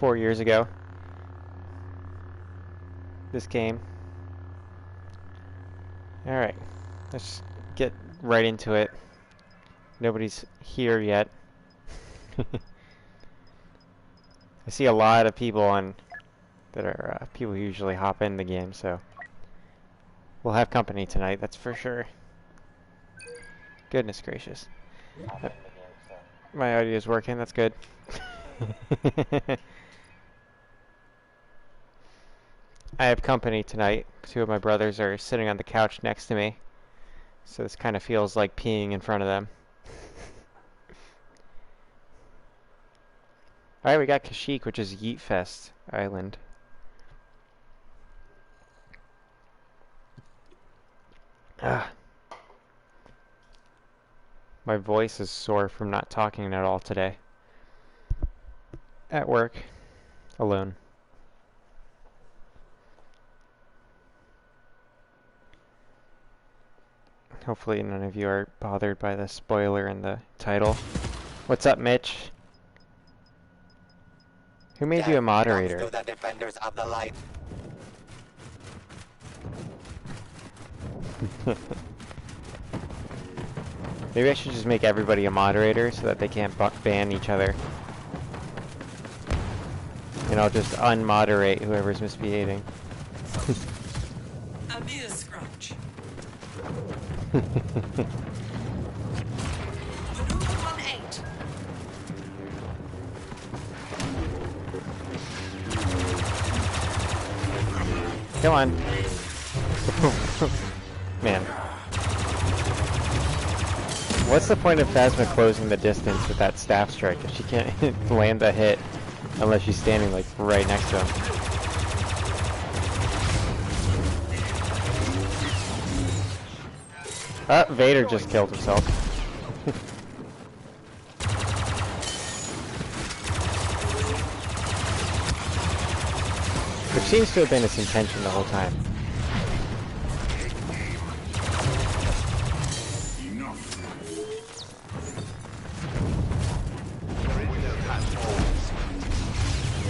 4 years ago. This game. Alright, let's get right into it. Nobody's here yet. I see a lot of people on that are people who usually hop in the game, so we'll have company tonight, that's for sure. Goodness gracious. My audio is working, that's good. I have company tonight. Two of my brothers are sitting on the couch next to me, so this kind of feels like peeing in front of them. Alright, we got Kashyyyk, which is Yeet Fest Island. My voice is sore from not talking at all today. At work. Alone. Hopefully none of you are bothered by the spoiler in the title. What's up, Mitch? Who made you a moderator? To the defenders of the light. Maybe I should just make everybody a moderator so that they can't ban each other. And I'll just unmoderate whoever's misbehaving. A mere scratch. Maneuver 1-8. Come on. Man. What's the point of Phasma closing the distance with that staff strike if she can't land a hit unless she's standing like right next to him? Vader just killed himself. Which seems to have been its intention the whole time.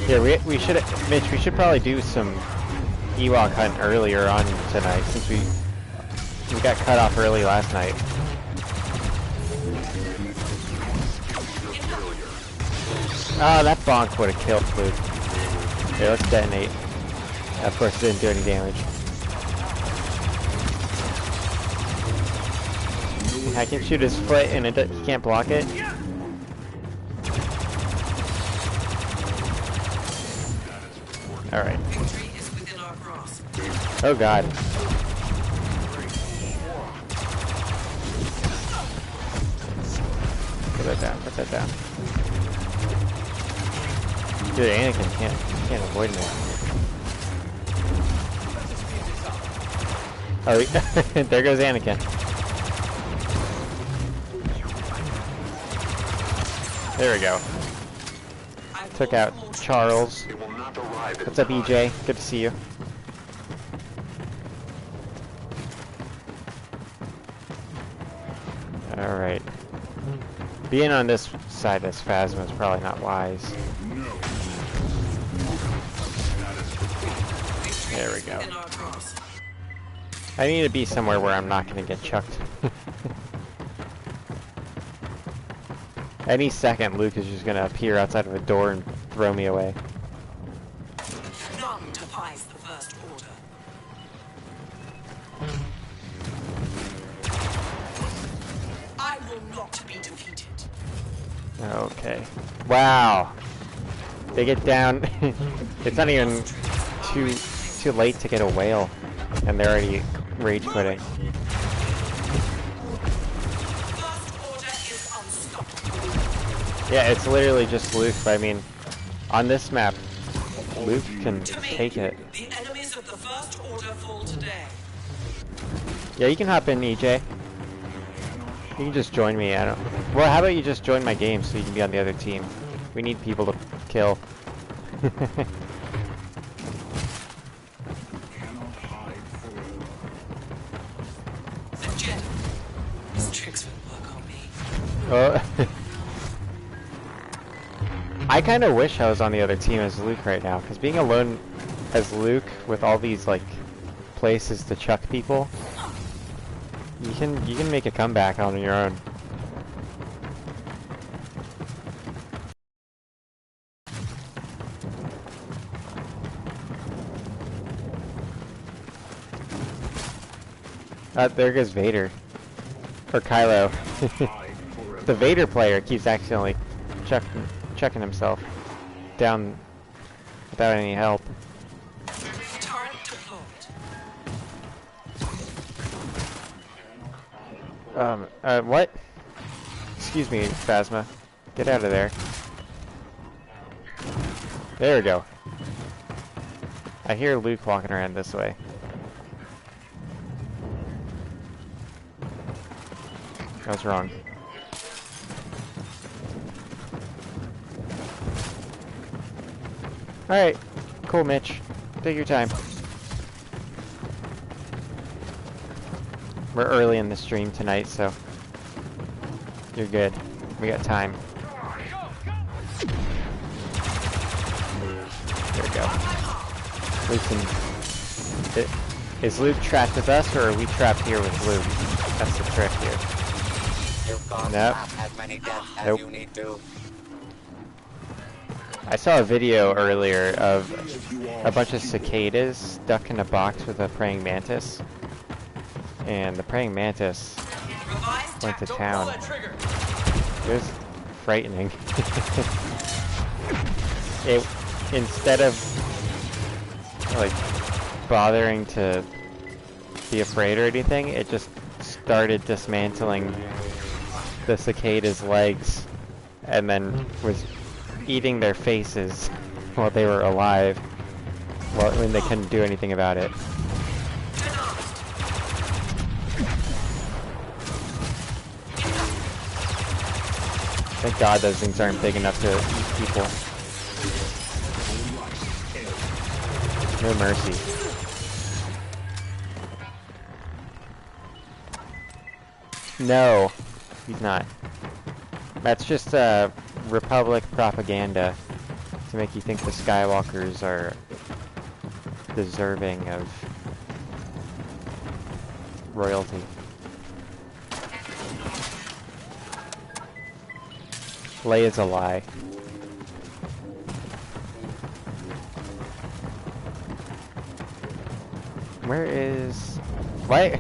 Yeah, we should, Mitch, we should probably do some Ewok hunt earlier on tonight since we got cut off early last night. Oh, that bonk would have killed Luke. Here, let's detonate. Of course, it didn't do any damage. I can shoot his foot and he can't block it. Alright. Oh god. Put that down, put that down. Dude, Anakin can't avoid me. Oh, there goes Anakin. There we go. Took out Charles. What's up, EJ? Good to see you. Alright. Being on this side as Phasma is probably not wise. There we go. I need to be somewhere where I'm not going to get chucked. Any second, Luke is just going to appear outside of a door and throw me away. None defies the First Order. I will not be defeated. Okay. Wow. They get down. It's not even too late to get a whale, and they're already rage quitting. Yeah, it's literally just Luke, but I mean, on this map, Luke can take it. The enemies of the First Order fall today. Yeah, you can hop in, EJ. You can just join me. Well, how about you just join my game so you can be on the other team? We need people to kill. His tricks won't work on me. Oh. I kind of wish I was on the other team as Luke right now, because being alone as Luke with all these like places to chuck people, you can make a comeback on your own. There goes Vader. Or Kylo. The Vader player keeps accidentally chucking himself down without any help. Turret deployed. What? Excuse me, Phasma. Get out of there. There we go. I hear Luke walking around this way. I was wrong. Alright. Cool, Mitch. Take your time. We're early in the stream tonight, so you're good. We got time. There we go. Is Luke trapped with us, or are we trapped here with Luke? That's the trick here. Nope. Nope. I saw a video earlier of a bunch of cicadas stuck in a box with a praying mantis, and the praying mantis went to town. It was frightening. Instead of like bothering to be afraid or anything, it just started dismantling the cicada's legs and then was eating their faces while they were alive, when they couldn't do anything about it. Thank God those things aren't big enough to eat people. No mercy. No, he's not. That's just Republic propaganda to make you think the Skywalkers are deserving of royalty. Leia's a lie. Where is... What?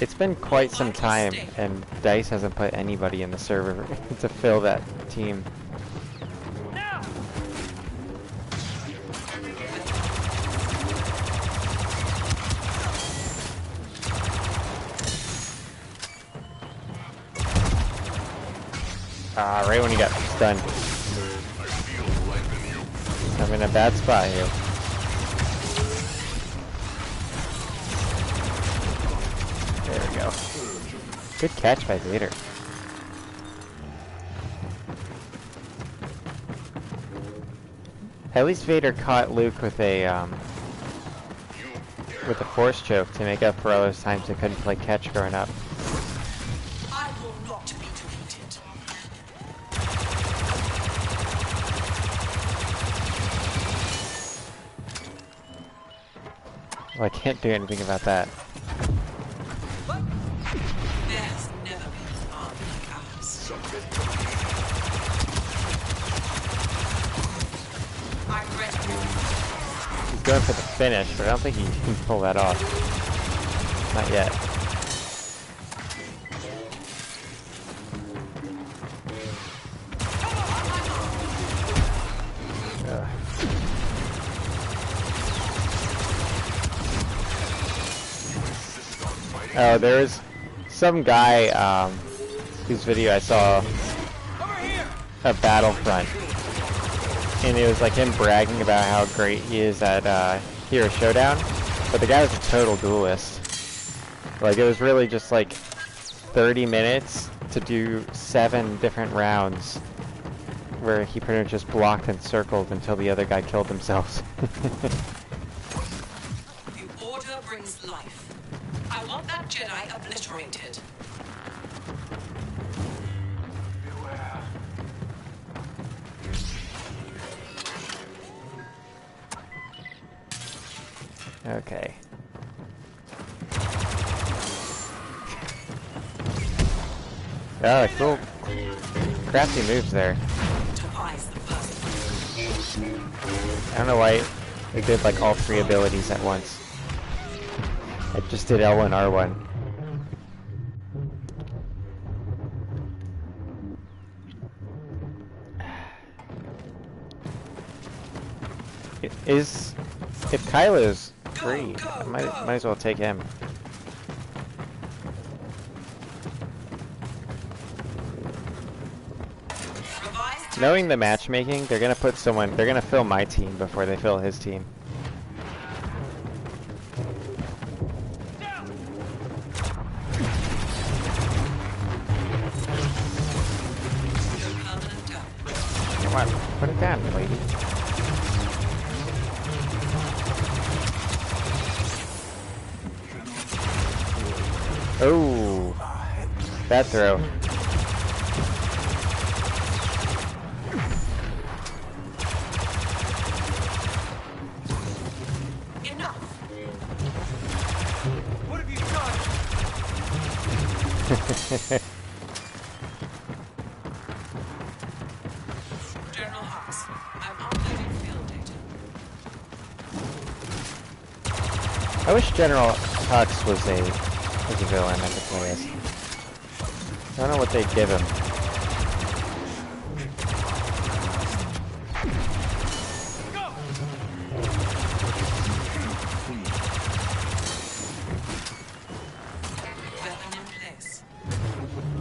It's been quite some time, and DICE hasn't put anybody in the server to fill that team. Ah, right when you got stunned. I'm in a bad spot here. There we go. Good catch by Vader. At least Vader caught Luke with a force choke to make up for all those times they couldn't play catch growing up. I will not be defeated. Well, I can't do anything about that. There's never been an army like ours. I'm ready. He's going for the finish, but I don't think he can pull that off. Not yet. Oh, there was some guy whose video I saw of Battlefront, and it was like him bragging about how great he is at Hero Showdown, but the guy was a total duelist. Like, it was really just like 30 minutes to do 7 different rounds where he pretty much just blocked and circled until the other guy killed themselves. The order brings life. I want that Jedi obliterated. Okay. Oh, cool. Crafty moves there. I don't know why it did like all three abilities at once. It just did L1, R1. If Kylo's free, I might as well take him. Knowing the matchmaking, they're gonna fill my team before they fill his team. Come on, put it down, lady. Oh, bad throw. Enough. What have you done? General Hux, I'm uploading field data. I wish General Hux was a villain I could play as. I don't know what they'd give him.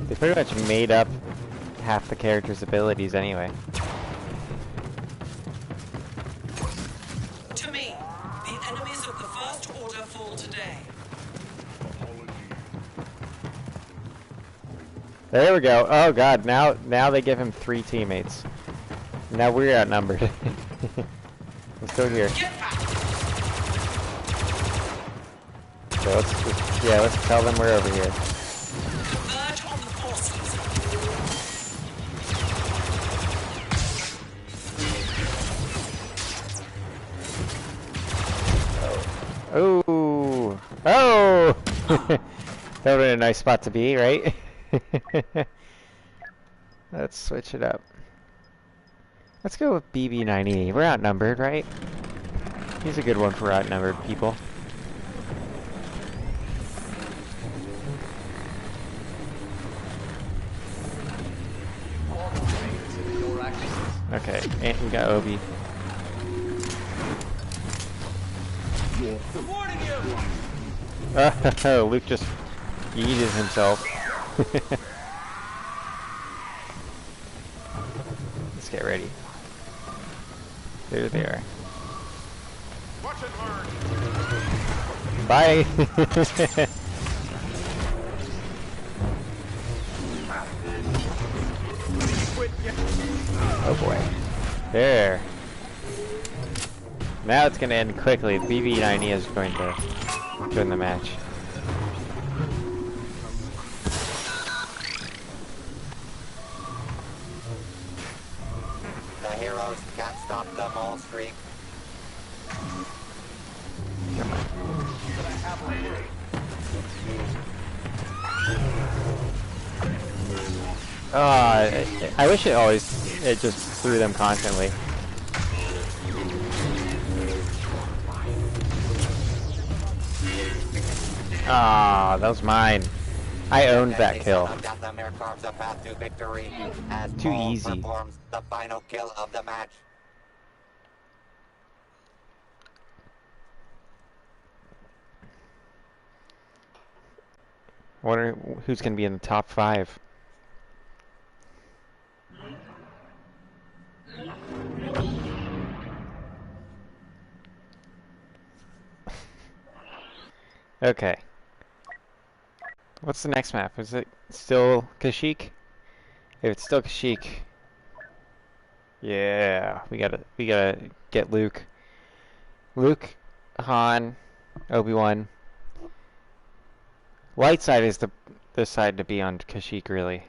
They pretty much made up half the character's abilities anyway. To me, the enemies of the First Order fall today. There we go. Oh god, now they give him 3 teammates. Now we're outnumbered. Let's go here. So let's tell them we're over here. Converge on the forces. Oh! Oh! That would have been a nice spot to be, right? Let's switch it up. Let's go with BB-9E. We're outnumbered, right? He's a good one for outnumbered people. Okay, and we got Obi. Oh, Luke just yeeted himself. Let's get ready. There they are. Watch and learn. Bye! Oh boy. There. Now it's going to end quickly. BB-9E is going to join the match. The heroes can't stop the mole streak. Come on. I wish it just threw them constantly. Ah, that was mine. I owned that kill. Too easy. Performs the final kill of the match. Wonder who's going to be in the top 5. Okay. What's the next map? Is it still Kashyyyk? If it's still Kashyyyk, yeah, we gotta get Luke. Luke, Han, Obi-Wan. Light side is the side to be on Kashyyyk, really.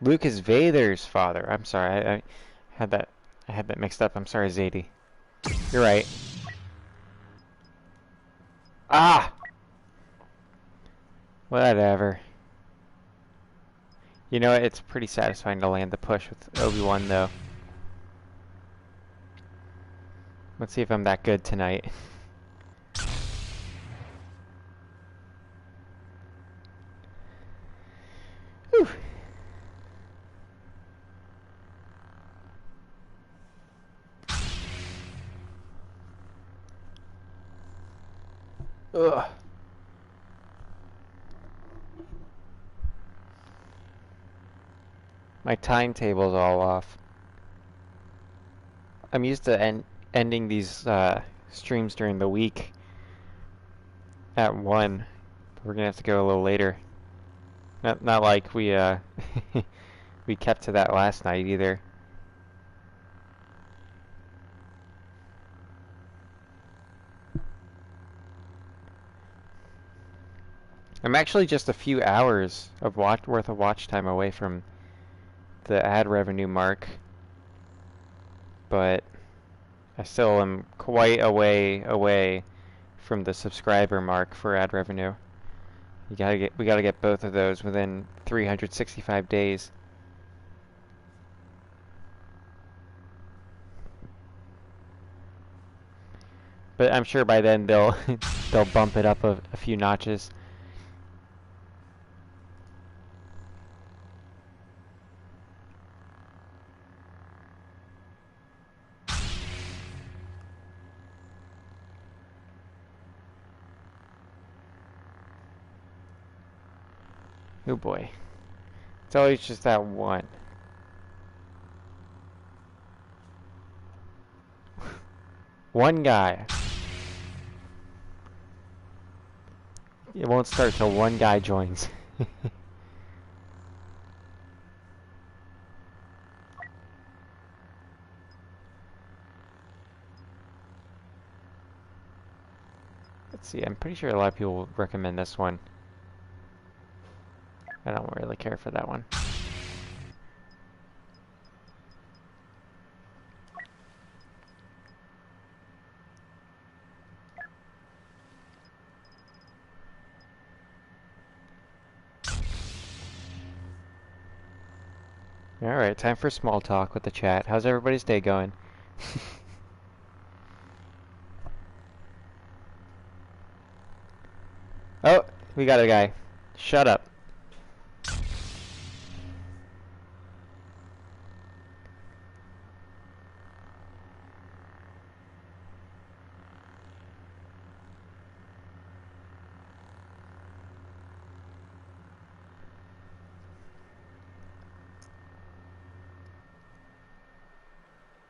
Luke is Vader's father. I'm sorry, I had that mixed up. I'm sorry, Zadie. You're right. Ah! Whatever. You know what? It's pretty satisfying to land the push with Obi-Wan, though. Let's see if I'm that good tonight. Whew. Ugh. My timetable's all off. I'm used to ending these streams during the week at 1. We're gonna have to go a little later. Not like we we kept to that last night either. I'm actually just a few hours of worth of watch time away from the ad revenue mark, but I still am quite away from the subscriber mark for ad revenue. We gotta get both of those within 365 days. But I'm sure by then they'll they'll bump it up a few notches. Oh boy. It's always just that one. One guy. It won't start till one guy joins. Let's see, I'm pretty sure a lot of people recommend this one. I don't really care for that one. Alright, time for small talk with the chat. How's everybody's day going? Oh, we got a guy. Shut up.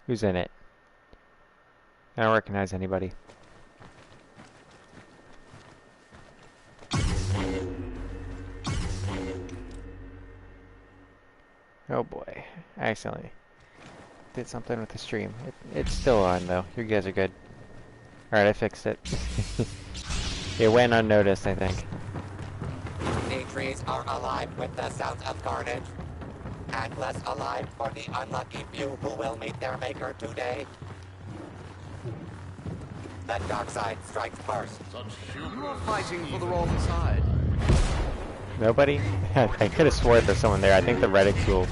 Who's in it? I don't recognize anybody. Oh boy, I accidentally did something with the stream. It's still on though. You guys are good. Alright, I fixed it. It went unnoticed, I think. The trees are alive with the sounds of carnage, and less alive for the unlucky few who will meet their maker today. The dark side strikes first. You are fighting for the wrong side. Nobody? I could have sworn there's someone there. I think the Reddit tool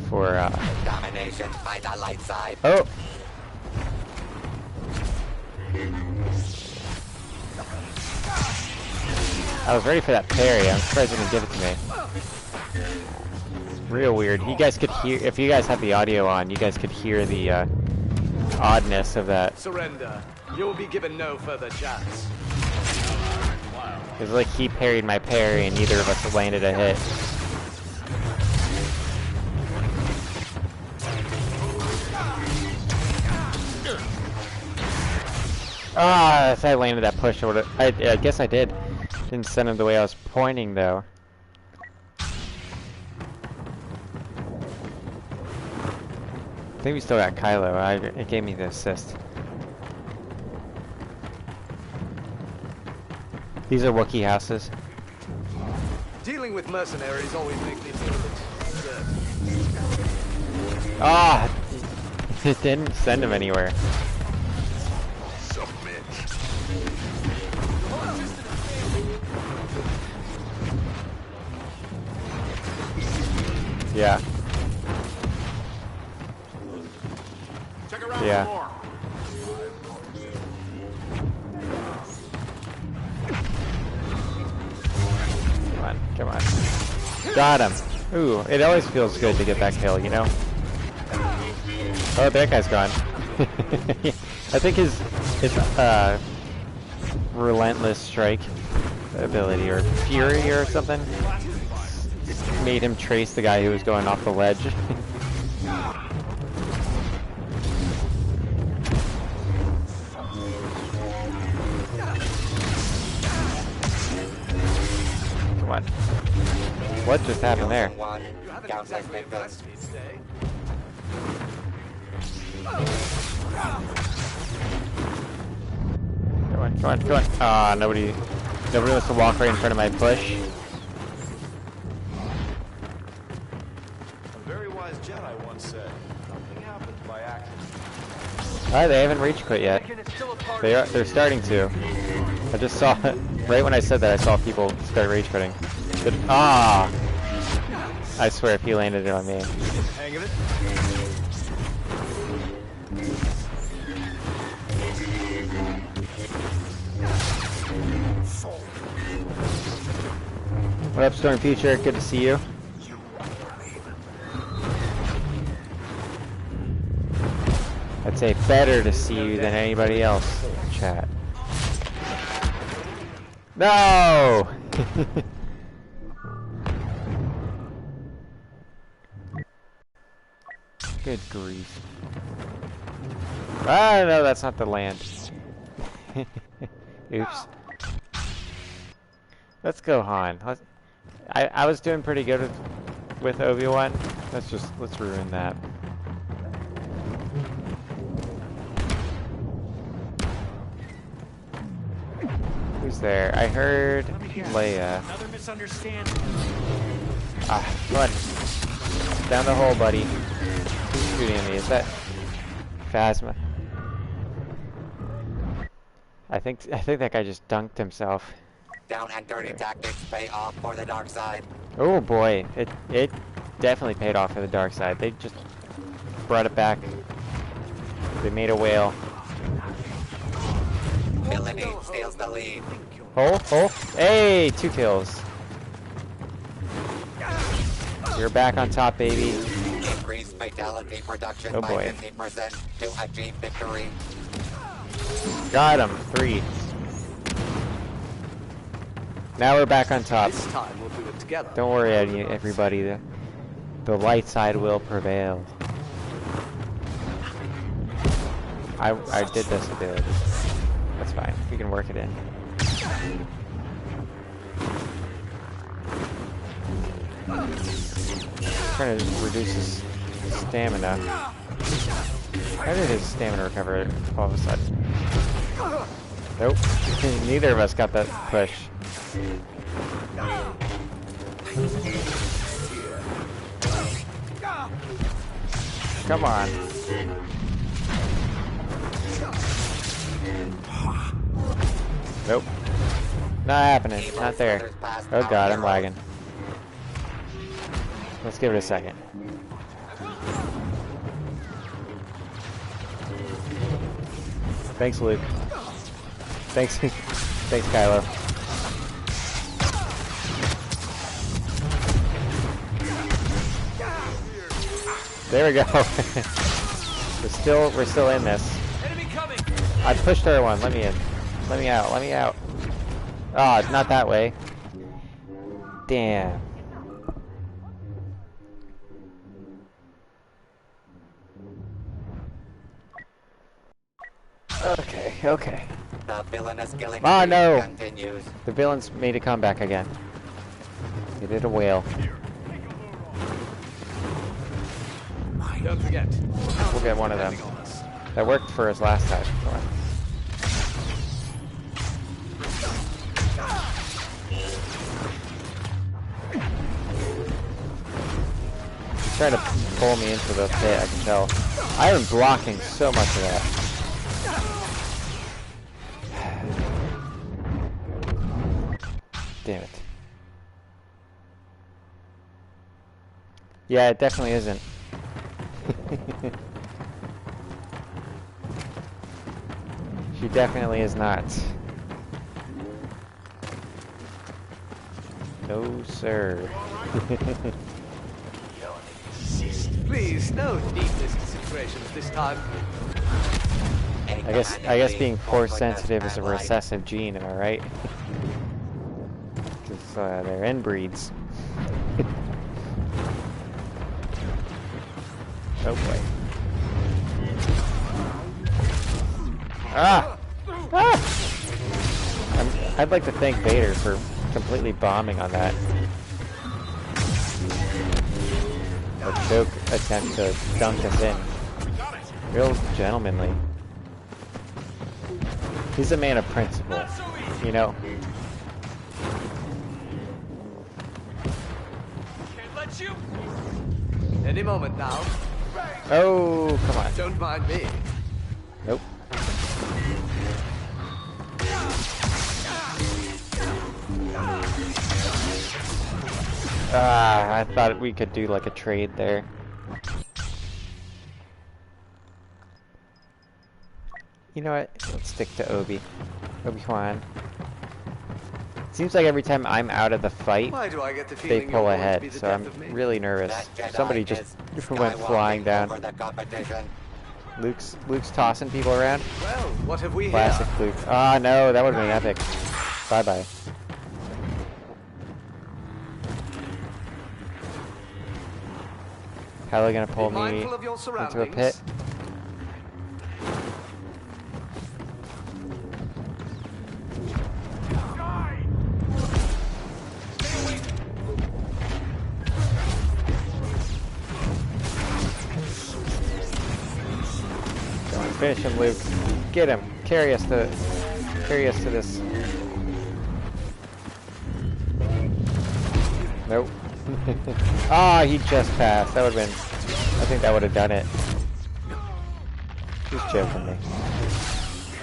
for Domination by the light side. Oh! I was ready for that parry. I'm surprised he didn't give it to me. Real weird. You guys could hear, if you guys have the audio on, you guys could hear the oddness of that. Surrender. You will be given no further chance. It was like he parried my parry and neither of us landed a hit. Ah, if I landed that push, I guess I did. Didn't send him the way I was pointing, though. I think we still got Kylo. It gave me the assist. These are Wookiee houses. Dealing with mercenaries always makes me feel a bit dirty. Ah, it didn't send him anywhere. Submit. Yeah. Check around Yeah. for more. Come on, come on. Got him. Ooh, it always feels good to get that kill, you know? Oh, that guy's gone. I think his relentless strike ability or fury or something made him trace the guy who was going off the ledge. Come on. What just happened there? You haven't exactly impressed me today. Come on, come on, come on. Ah, nobody wants to walk right in front of my push. A very wise Jedi once said, nothing happens by accident. Alright, they haven't reach quit yet. They're starting to. I just saw right when I said that I saw people start rage quitting. But, ah! I swear if he landed it on me. Hang of it. What up, Storm Future? Good to see you. I'd say better to see you than anybody else, chat. No! Good grief. Ah, no, that's not the land. Oops. Let's go, Han. I was doing pretty good with Obi-Wan. Let's ruin that. Who's there? I heard Leia. Another misunderstanding. Ah, come on. Down the hole, buddy. Who's shooting at me? Is that Phasma? I think that guy just dunked himself. Down and dirty tactics pay off for the dark side. Oh boy, it definitely paid off for the dark side. They just brought it back. They made a whale. Villainy steals the lead. Hole, hole. Hey, 2 kills. You're back on top, baby. Increase fatality production Oh by boy. 50% to achieve victory. Got him. 3. Now we're back on top. This time we'll do it together. Don't worry, everybody. The light side will prevail. I did this ability. That's fine. We can work it in. Trying to reduce his stamina. How did his stamina recover all of a sudden? Nope. Neither of us got that push. Come on. Nope. Not happening. Not there. Oh god, I'm lagging. Let's give it a second. Thanks, Luke. Thanks, thanks, Kylo. There we go. we're still in this. Enemy coming. I pushed everyone. Let me in. Let me out. Let me out. Ah, not that way. Damn. Okay, okay. The villainous killing Oh no! continues. The villains made a comeback again. They did a whale. Don't forget. We'll get one of them. That worked for us last time. Come on. trying to pull me into the pit, I can tell. I am blocking so much of that. Damn it. Yeah, it definitely isn't. She definitely is not. No, sir. Please, no needless considerations this time. I guess being force sensitive is a recessive gene, am I right? Because they're inbreeds. Oh boy. Ah! Ah! I'd like to thank Vader for completely bombing on that. A choke attempt to dunk us in. Real gentlemanly. He's a man of principle, you know? Can't let you. Any moment now. Oh, come on. Don't mind me. Nope. Ah, I thought we could do like a trade there. You know what? Let's stick to Obi-Wan. Seems like every time I'm out of the fight, Why do I get the they feeling pull you're going to ahead, be the so death I'm of me? really nervous. Somebody just went Skywalking flying down. over the competition. Luke's tossing people around. Well, what have we Classic here? Luke. Ah, no, that would have been epic. Bye-bye. How are they gonna pull Be me mindful of your into a surroundings. pit? Finish him, Luke. Get him. Carry us to this. Nope. Ah, he just passed. That would have been. I think that would have done it. Who's choking me?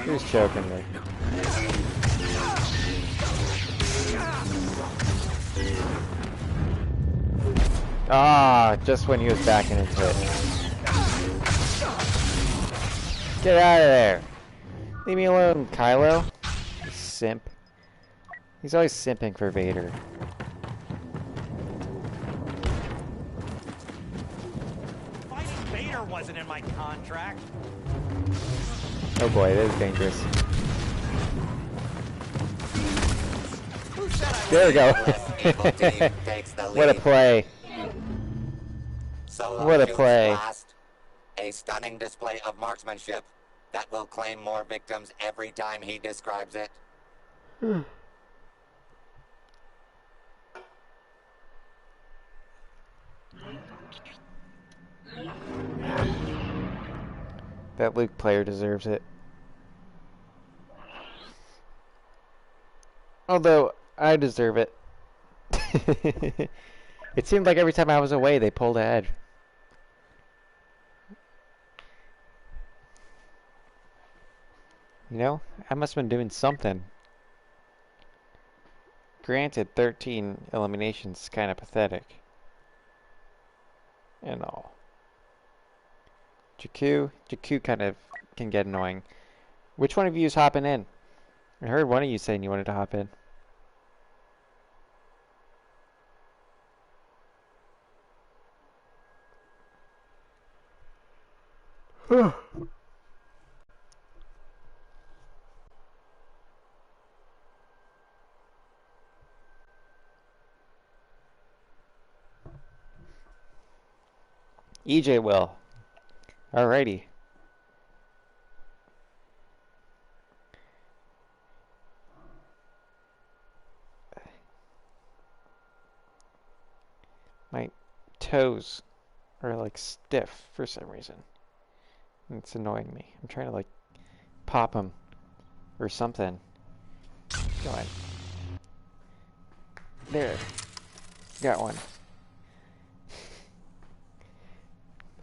Who's choking me? Ah, just when he was backing into it. Get out of there! Leave me alone, Kylo. You simp. He's always simping for Vader. Fighting Vader wasn't in my contract. Oh boy, that is dangerous. Who said I There we go. Evil team takes the What a lead. play. Solo What a shoots play. last. A stunning display of marksmanship that will claim more victims every time he describes it. That Luke player deserves it. Although, I deserve it. It seemed like every time I was away, they pulled ahead. You know, I must have been doing something. Granted, 13 eliminations is kind of pathetic. And all. Jakku kind of can get annoying. Which one of you is hopping in? I heard one of you saying you wanted to hop in. EJ will. Alrighty. My toes are like stiff for some reason. It's annoying me. I'm trying to like pop them or something. Go on. There. Got one.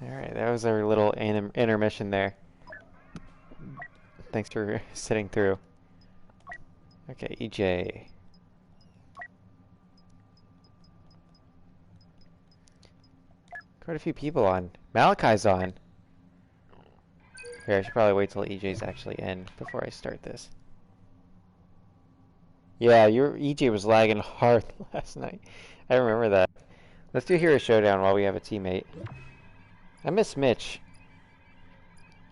Alright, that was our little intermission there. Thanks for sitting through. Okay, EJ. Quite a few people on. Malachi's on. Here, I should probably wait till EJ's actually in before I start this. Yeah, your EJ was lagging hard last night. I remember that. Let's do Hero Showdown while we have a teammate. I miss Mitch,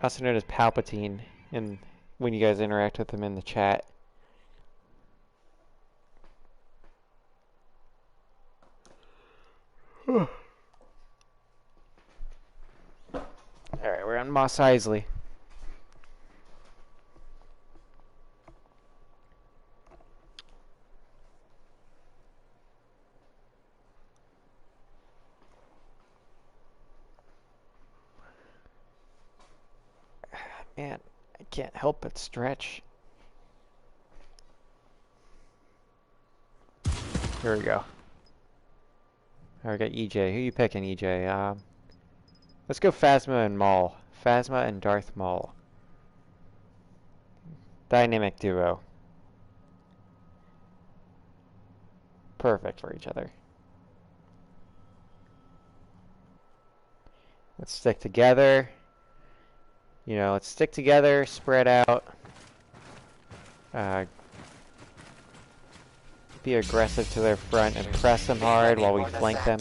also known as Palpatine, and when you guys interact with him in the chat. Alright, we're on Mos Eisley. Man, I can't help but stretch. Here we go. Alright, we got EJ. Who you picking, EJ? Let's go Phasma and Maul. Phasma and Darth Maul. Dynamic duo. Perfect for each other. Let's stick together. You know, let's stick together, spread out. Be aggressive to their front and press them hard while we flank them.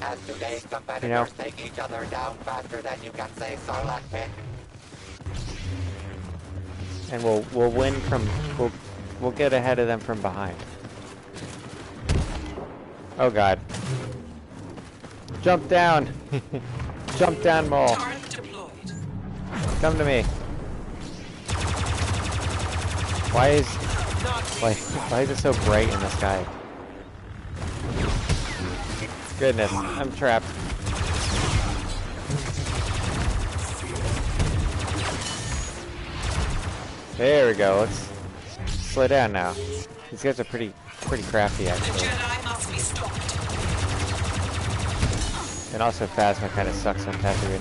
As today's competitors You know, take each other down faster than you can say Sarlacc pit. and we'll win from we'll get ahead of them from behind. Oh God! Jump down! Jump down, Maul! Come to me. Why is it so bright in the sky? Goodness, I'm trapped. There we go. Let's slow down now. These guys are pretty crafty actually. The Jedi must be stopped. And also Phasma kind of sucks on Tatooine.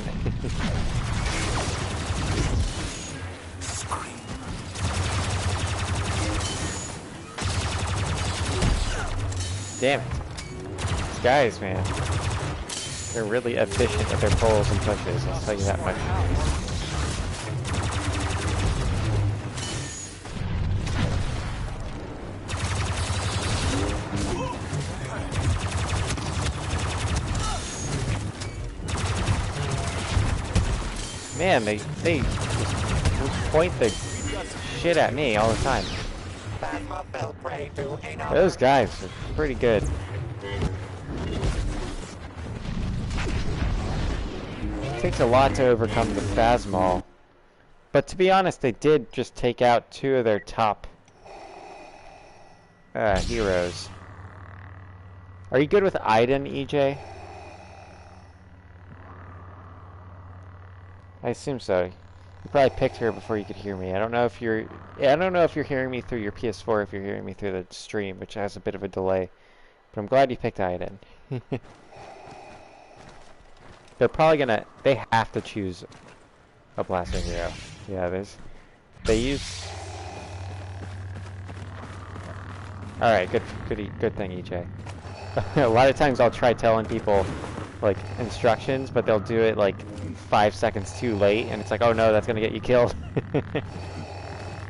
Damn it. These guys, man. They're really efficient at their pulls and pushes, I'll tell you that much. Man, they just point the shit at me all the time. Those guys are pretty good. It takes a lot to overcome the Phasmal. But to be honest, they did just take out two of their top heroes. Are you good with Iden, EJ? I assume so. You probably picked her before you could hear me. I don't know if you're hearing me through your PS4 or if you're hearing me through the stream, which has a bit of a delay. But I'm glad you picked Iden. They're probably gonna... They have to choose a blaster hero. Yeah, they use... Alright, good thing, EJ. A lot of times I'll try telling people, like, instructions, but they'll do it, like, 5 seconds too late, and it's like, oh no, that's gonna get you killed.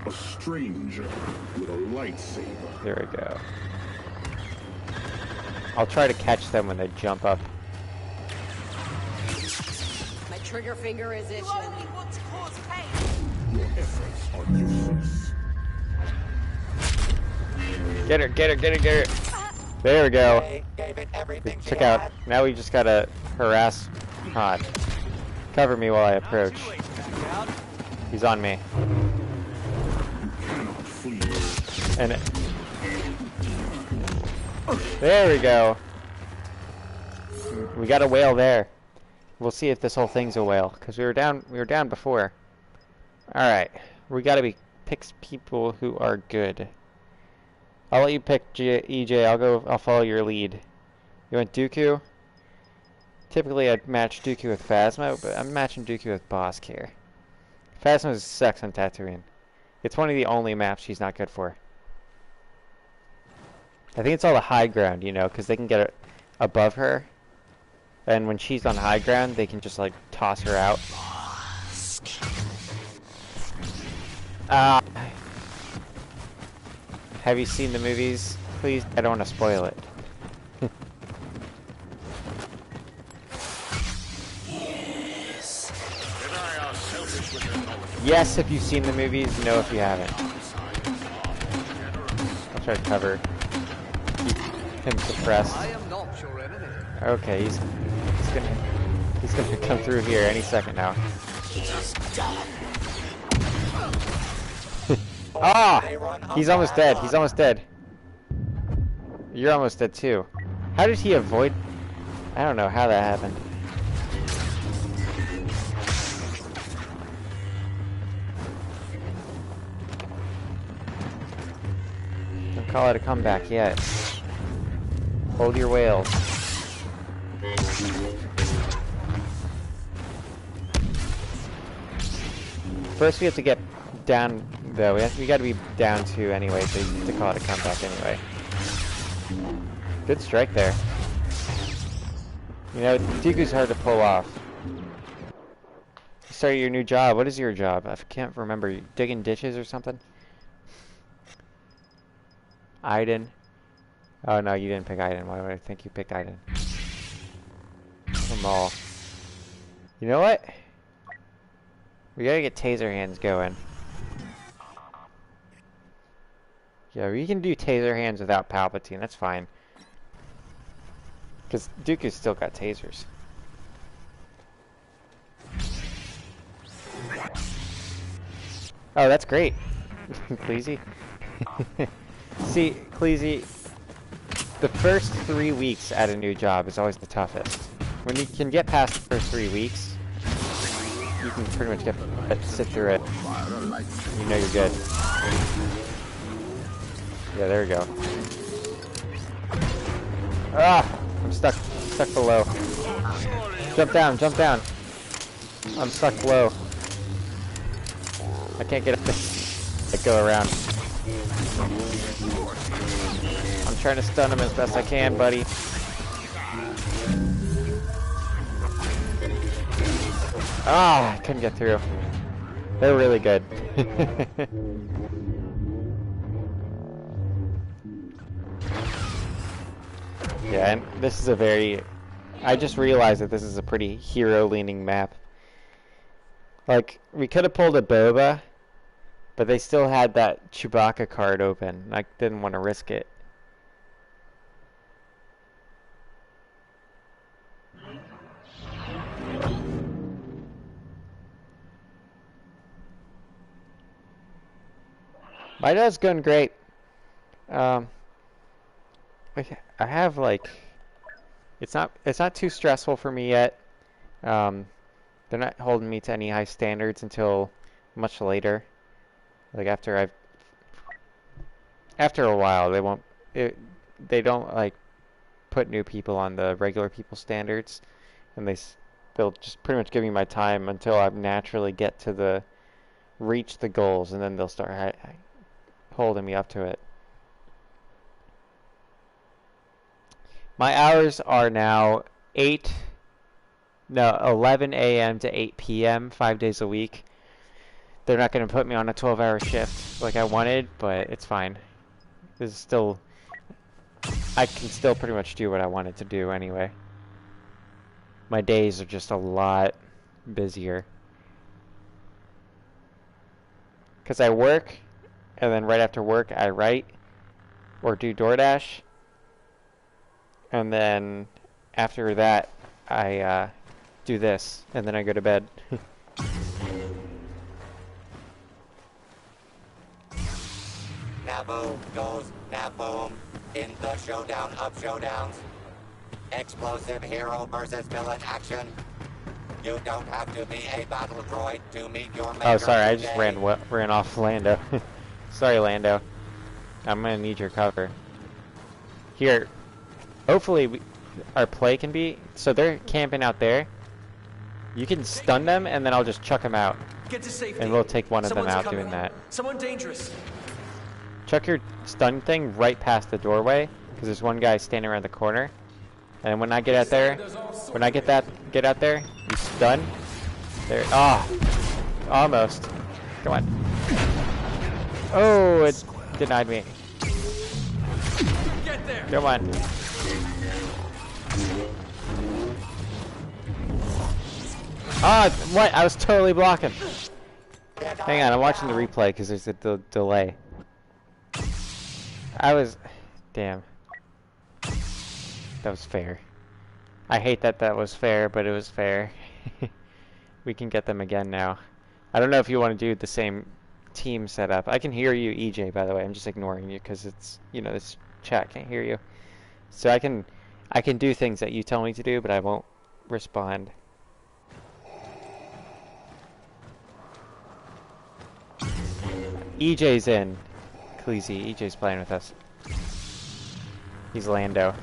A stranger with a lightsaber. There we go. I'll try to catch them when they jump up. My trigger finger is itching. Your efforts are useless. Get her! There we go. We took out. Now we just gotta harass Han. Cover me while I approach. He's on me. And there we go. We got a whale there. We'll see if this whole thing's a whale, because we were down before. Alright. We gotta pick people who are good. I'll let you pick EJ. I'll follow your lead. You want Dooku? Typically I'd match Dooku with Phasma, but I'm matching Dooku with Bosk here. Phasma sucks on Tatooine. It's one of the only maps she's not good for. I think it's all the high ground, you know, because they can get it above her. And when she's on high ground, they can just, like, toss her out. Have you seen the movies? Please, I don't want to spoil it. Yes, if you've seen the movies. No, if you haven't. I'll try to cover. Keep him suppressed. I am not your enemy. Okay, he's gonna come through here any second now. Ah! He's almost dead. He's almost dead. You're almost dead too. How did he avoid? I don't know how that happened. Don't call it a comeback yet. Hold your whales. First we have to get down, though. We got to be down 2 anyway to call it a comeback anyway. Good strike there. You know, Dooku's hard to pull off. You started your new job. What is your job? I can't remember. You digging ditches or something? Iden. Oh no, you didn't pick Iden. Why would I think you picked Iden? Them all. You know what? We gotta get taser hands going. Yeah, we can do taser hands without Palpatine. That's fine. Because Dooku's still got tasers. Oh, that's great. Cleezy. See, Cleezy, the first 3 weeks at a new job is always the toughest. When you can get past the first 3 weeks, you can pretty much sit through it. You know you're good. Yeah, there we go. Ah! I'm stuck below. Jump down, jump down. I'm stuck below. I can't get up there. I go around. I'm trying to stun him as best I can, buddy. Ah, I couldn't get through. They're really good. Yeah, and this is a very... I just realized that this is a pretty hero-leaning map. Like, we could have pulled a Boba, but they still had that Chewbacca card open. I didn't want to risk it. My dad's going great. I have like, it's not too stressful for me yet. They're not holding me to any high standards until much later. Like after a while, they don't like put new people on the regular people standards, and they'll just pretty much give me my time until I naturally get to reach the goals, and then they'll start holding me up to it. My hours are now 11 a.m. to 8 p.m. 5 days a week. They're not going to put me on a 12-hour shift like I wanted, but it's fine. This is still... I can still pretty much do what I wanted to do anyway. My days are just a lot busier. Because I work, and then right after work I write or do DoorDash. And then after that I do this, and then I go to bed. Naboo goes Naboom in the showdown of showdowns. Explosive hero versus villain action. You don't have to be a battle droid to meet your maker. Oh, sorry, I just ran off Lando. Sorry, Lando. I'm gonna need your cover. Here, hopefully our play can be. So they're camping out there. You can stun them, and then I'll just chuck them out. Get to safety. And we'll take one of them Someone's out coming. doing that. Someone dangerous. Chuck your stun thing right past the doorway, because there's one guy standing around the corner. And when I get out there, get out there, you stun. There, almost. Come on. Oh, it denied me. Get there. Come on. What? I was totally blocking. Hang on, I'm watching the replay because there's a delay. Damn. That was fair. I hate that was fair, but it was fair. We can get them again now. I don't know if you want to do the same team setup. I can hear you, EJ, by the way. I'm just ignoring you because it's, this chat can't hear you. So I can do things that you tell me to do, but I won't respond. EJ's in. Cleasy. EJ's playing with us. He's Lando.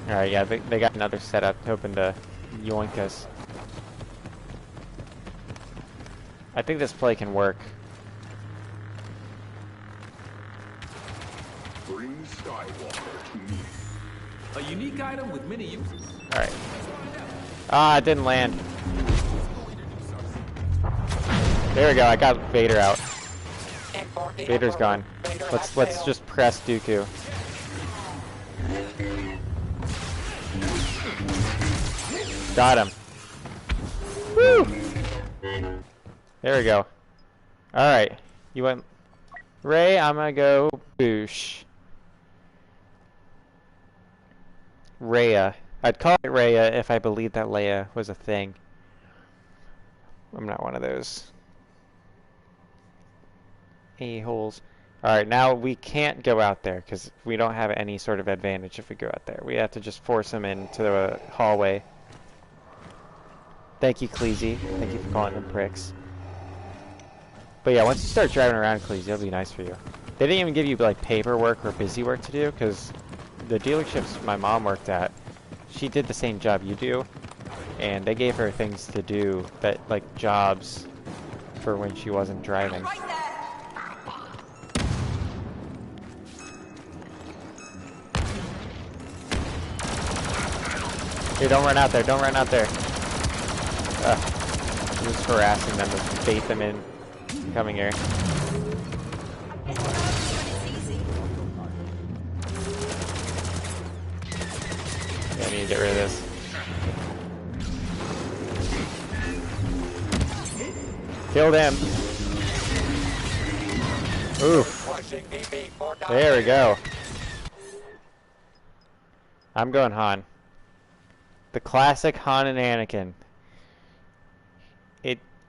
Alright, yeah, they got another setup hoping to yoink us. I think this play can work. Bring Skywalker to me. A unique item with many uses. Alright. It didn't land. There we go, I got Vader out. Vader's gone. Let's just press Dooku. Got him. Woo! There we go. Alright. You went Rey, I'm gonna go Boosh. Rhea. I'd call it Rhea if I believed that Leia was a thing. I'm not one of those a-holes. Alright, now we can't go out there because we don't have any sort of advantage if we go out there. We have to just force them into the hallway. Thank you, Cleasy. Thank you for calling them pricks. But yeah, once you start driving around, Cleasy, it'll be nice for you. They didn't even give you like paperwork or busy work to do because the dealerships my mom worked at, she did the same job you do, and they gave her things to do that like jobs for when she wasn't driving. Right there. Hey, don't run out there, don't run out there. Just harassing them to bait them in coming here. Yeah, I need to get rid of this. Killed him. Oof. There we go. I'm going Han. The classic Han and Anakin.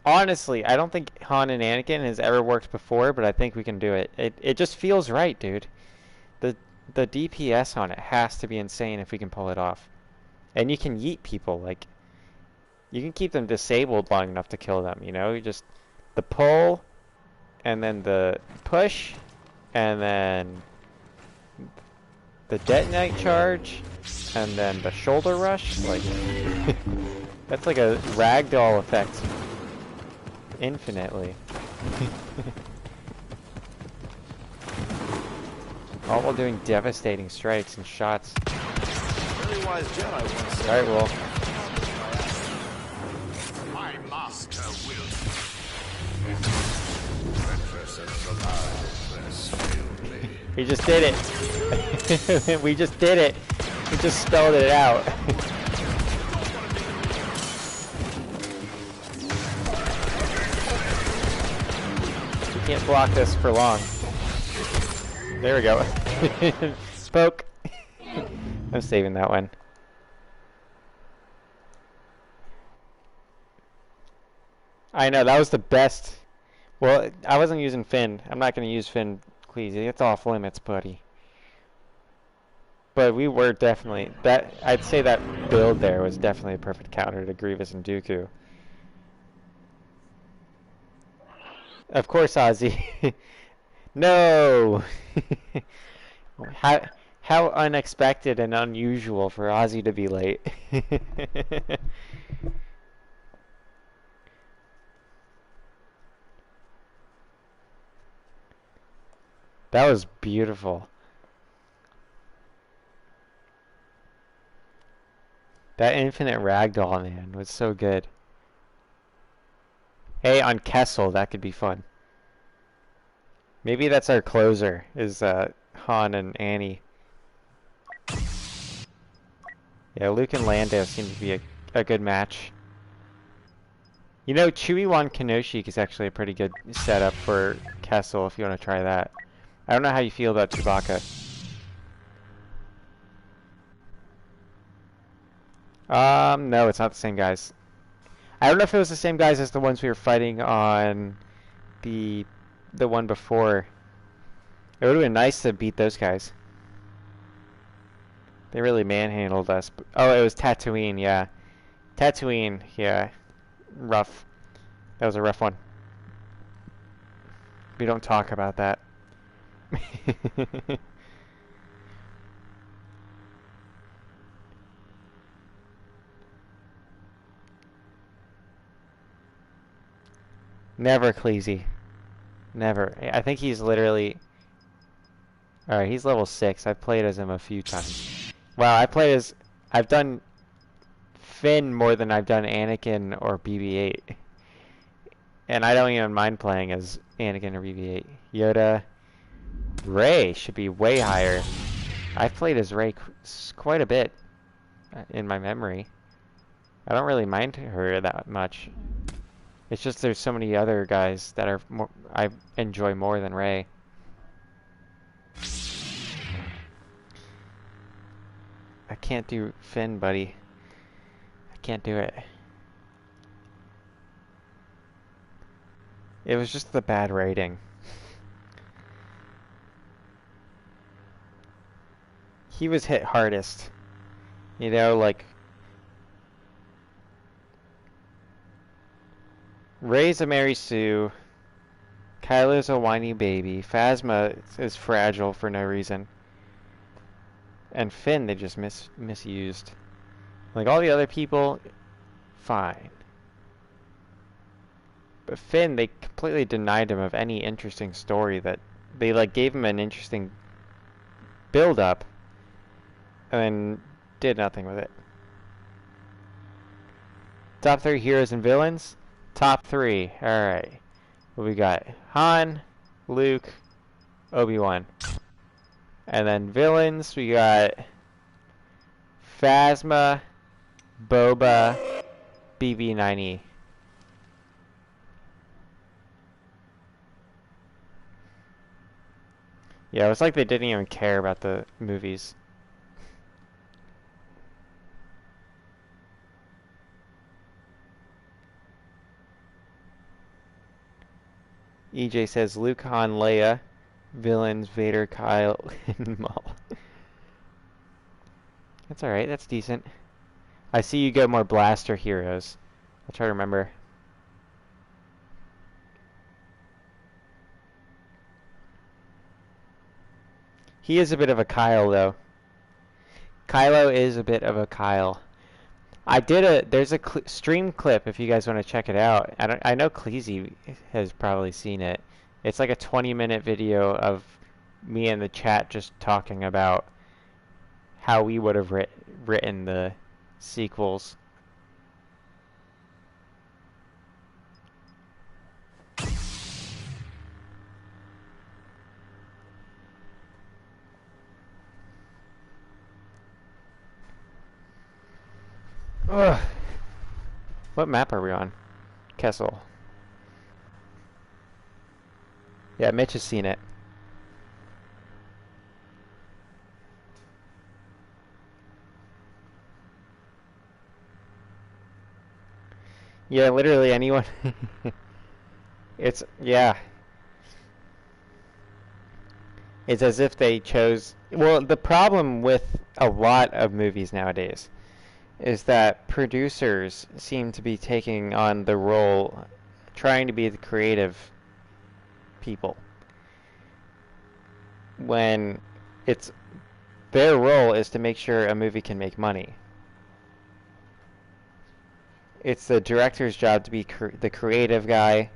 Honestly, I don't think Han and Anakin has ever worked before, but I think we can do it. It just feels right, dude. The DPS on it has to be insane if we can pull it off. And you can yeet people, like, you can keep them disabled long enough to kill them, You just, the pull, and then the push, and then the detonate charge, and then the shoulder rush, like, that's like a ragdoll effect. Infinitely. All while doing devastating strikes and shots. Very wise Jedi once said. Alright, well. My master will. We just did it. We just did it. We just spelled it out. Can't block this for long. There we go. Spoke. I'm saving that one. I know, that was the best. Well, I wasn't using Finn. I'm not going to use Finn, please. It's off limits, buddy. But we were definitely... I'd say that build there was definitely a perfect counter to Grievous and Dooku. Of course, Ozzy. No! How How unexpected and unusual for Ozzy to be late. That was beautiful. That infinite ragdoll, man, was so good. Hey, on Kessel, that could be fun. Maybe that's our closer, is Han and Annie. Yeah, Luke and Lando seem to be a good match. You know, Chewie-Wan Kenoshik is actually a pretty good setup for Kessel if you want to try that. I don't know how you feel about Chewbacca. No, it's not the same guys. I don't know if it was the same guys as the ones we were fighting on the one before. It would have been nice to beat those guys. They really manhandled us. Oh, it was Tatooine, yeah. Tatooine, yeah. Rough. That was a rough one. We don't talk about that. Never Cleasy. Never. I think he's literally... Alright, he's level 6. I've played as him a few times. Wow, I've done Finn more than I've done Anakin or BB-8. And I don't even mind playing as Anakin or BB-8. Yoda. Rey should be way higher. I've played as Rey quite a bit in my memory. I don't really mind her that much. It's just there's so many other guys that are more, I enjoy more than Rey. I can't do Finn, buddy. I can't do it. It was just the bad rating. He was hit hardest. You know, like... Rey's a Mary Sue. Kylo's a whiny baby. Phasma is fragile for no reason. And Finn, they just misused. Like, all the other people, fine. But Finn, they completely denied him of any interesting story that... They, like, gave him an interesting build-up, and then did nothing with it. Top 3 heroes and villains? Top 3. Alright. What we got? Han, Luke, Obi-Wan. And then villains, we got Phasma, Boba, BB-9E. Yeah, it was like they didn't even care about the movies. EJ says Luke, Han, Leia, villains, Vader, Kyle, and Maul. That's alright, that's decent. I see you go more blaster heroes. I'll try to remember. He is a bit of a Kyle, though. Kylo is a bit of a Kyle. There's a stream clip if you guys want to check it out. I know Cleasy has probably seen it. It's like a 20-minute video of me in the chat just talking about how we would have written the sequels. Ugh. What map are we on? Kessel. Yeah, Mitch has seen it. Yeah, literally anyone. Yeah. It's as if they chose... Well, the problem with a lot of movies nowadays is that producers seem to be taking on the role, trying to be the creative people, when their role is to make sure a movie can make money. It's the director's job to be the creative guy,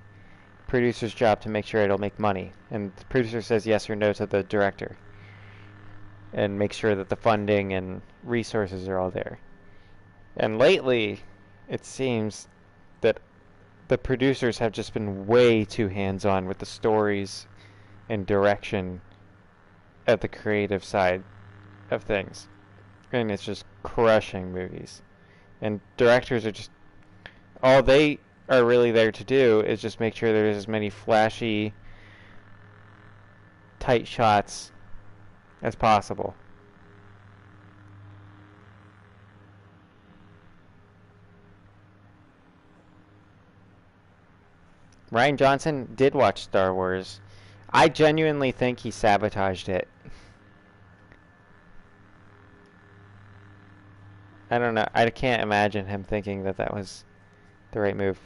producer's job to make sure it'll make money. And the producer says yes or no to the director. And make sure that the funding and resources are all there. And lately, it seems that the producers have just been way too hands-on with the stories and direction at the creative side of things. And it's just crushing movies. And directors are just... all they are really there to do is just make sure there's as many flashy, tight shots as possible. Rian Johnson did watch Star Wars. I genuinely think he sabotaged it. I don't know. I can't imagine him thinking that that was the right move.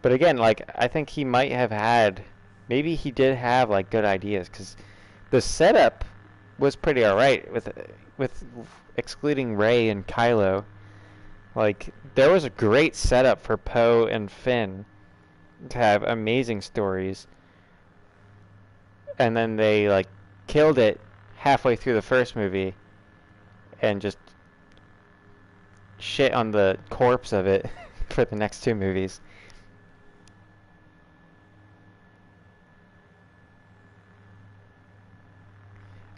But again, like, I think he might have had... maybe he did have, like, good ideas. Because the setup was pretty alright with excluding Rey and Kylo. Like, there was a great setup for Poe and Finn to have amazing stories, and then they like killed it halfway through the first movie and just shit on the corpse of it for the next two movies.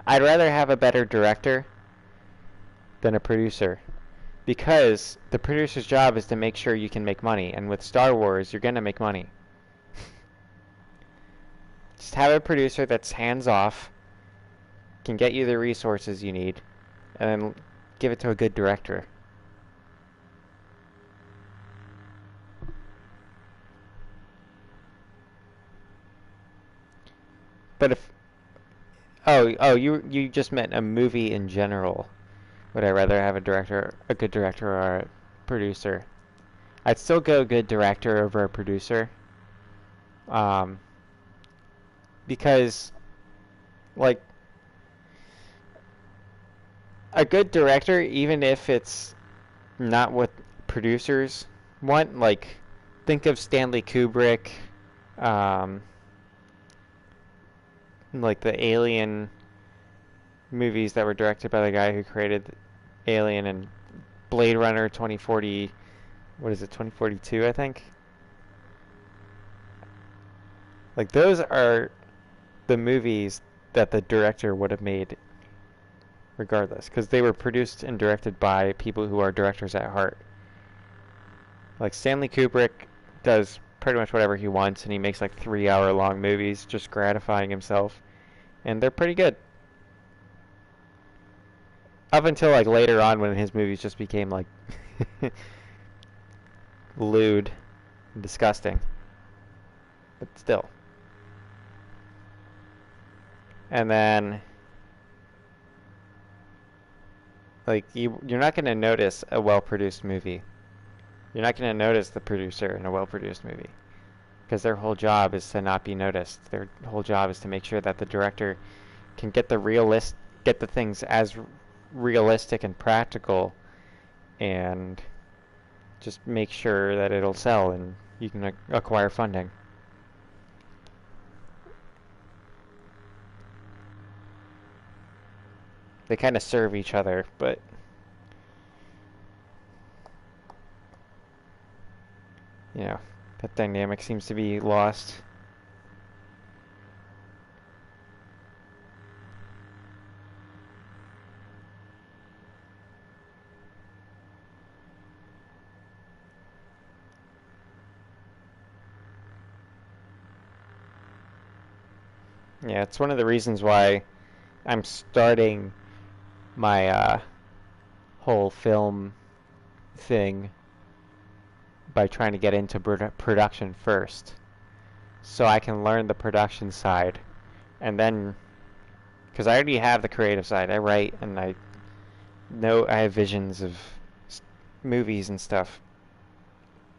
I'd rather have a better director than a producer, because the producer's job is to make sure you can make money, and with Star Wars, you're gonna make money. Just have a producer that's hands-off, can get you the resources you need, and then give it to a good director. But if... you just meant a movie in general. Would I rather have a good director, or a producer? I'd still go good director over a producer. Because, like, a good director, even if it's not what producers want, like, think of Stanley Kubrick, like the Alien movies that were directed by the guy who created Alien and Blade Runner 2040, what is it, 2042, I think? Like, those are the movies that the director would have made regardless, because they were produced and directed by people who are directors at heart. Like, Stanley Kubrick does pretty much whatever he wants, and he makes like 3-hour-long movies just gratifying himself, and they're pretty good. Up until like later on, when his movies just became like lewd and disgusting. But still. And then like you're not going to notice a well-produced movie. You're not going to notice the producer in a well-produced movie, because their whole job is to not be noticed. Their whole job is to make sure that the director can get the things as realistic and practical, and just make sure that it'll sell and you can acquire funding. They kind of serve each other, but you know, that dynamic seems to be lost. Yeah, it's one of the reasons why I'm starting my whole film thing by trying to get into production first, so I can learn the production side, and then, because I already have the creative side, I write and I know I have visions of movies and stuff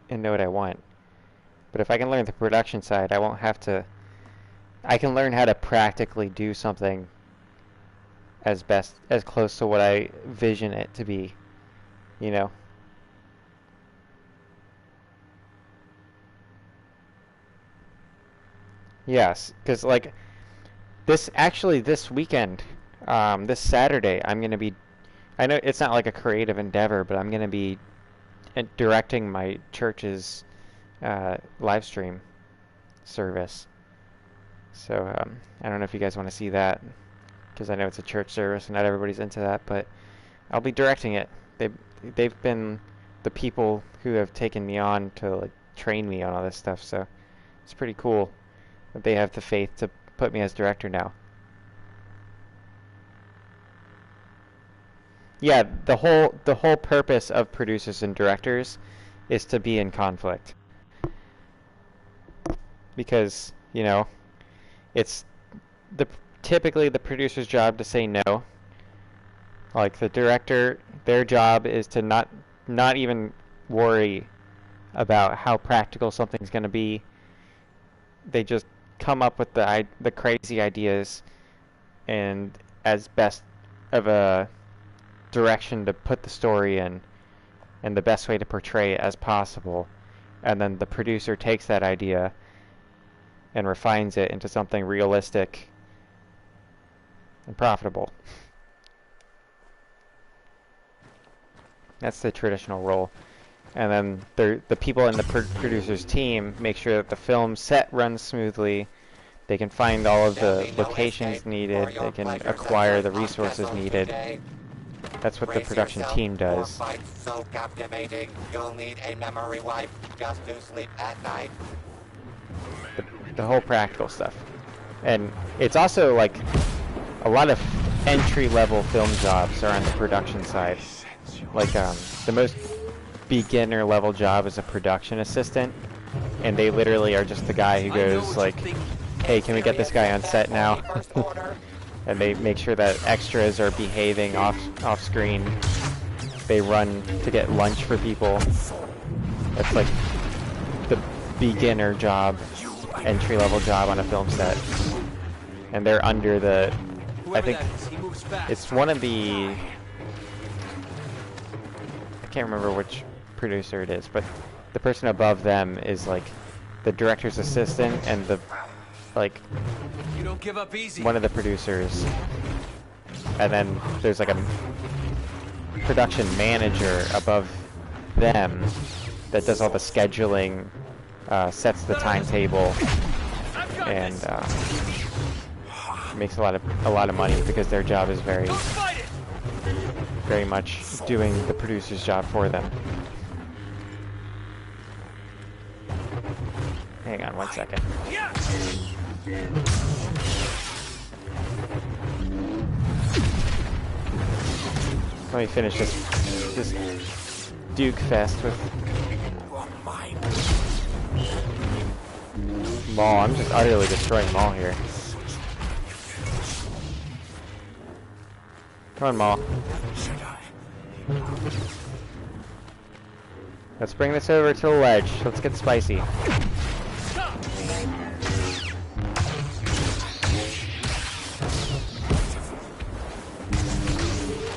and know what I want. But if I can learn the production side, I won't have to. I can learn how to practically do something as close to what I vision it to be, you know. Yes, because like this weekend, this Saturday, I'm gonna be. I know it's not like a creative endeavor, but I'm gonna be directing my church's live stream service. So I don't know if you guys want to see that, because I know it's a church service and not everybody's into that, but I'll be directing it. They've been the people who have taken me on to like train me on all this stuff, so it's pretty cool that they have the faith to put me as director now. Yeah, the whole purpose of producers and directors is to be in conflict. Because, you know, it's typically the producer's job to say no. Like the director, their job is to not even worry about how practical something's going to be. They just come up with the crazy ideas and as best of a direction to put the story in and the best way to portray it as possible, and then the producer takes that idea and refines it into something realistic and profitable. That's the traditional role. And then the people in the producer's team make sure that the film set runs smoothly. They can find all of the locations needed. They can acquire the resources needed. That's what the production team does. So captivating, you'll need a memory wipe just to sleep at night. The whole practical stuff. And it's also like a lot of entry-level film jobs are on the production side. Like the most beginner level job is a production assistant, and they literally are just the guy who goes like, hey, can we get this guy on set now? And they make sure that extras are behaving off screen. They run to get lunch for people. That's like the beginner job, entry level job on a film set. And they're under the, I think it's one of the, I can't remember which producer it is, but the person above them is like the director's assistant and the like You don't give up easy. one of the producers, and then there's like a production manager above them that does all the scheduling, sets the timetable, and makes a lot of money because their job is very much doing the producer's job for them. Hang on 1 second. Let me finish this Duke Fest with Maul. I'm just utterly destroying Maul here. Come on, Maul. Let's bring this over to the ledge. Let's get spicy.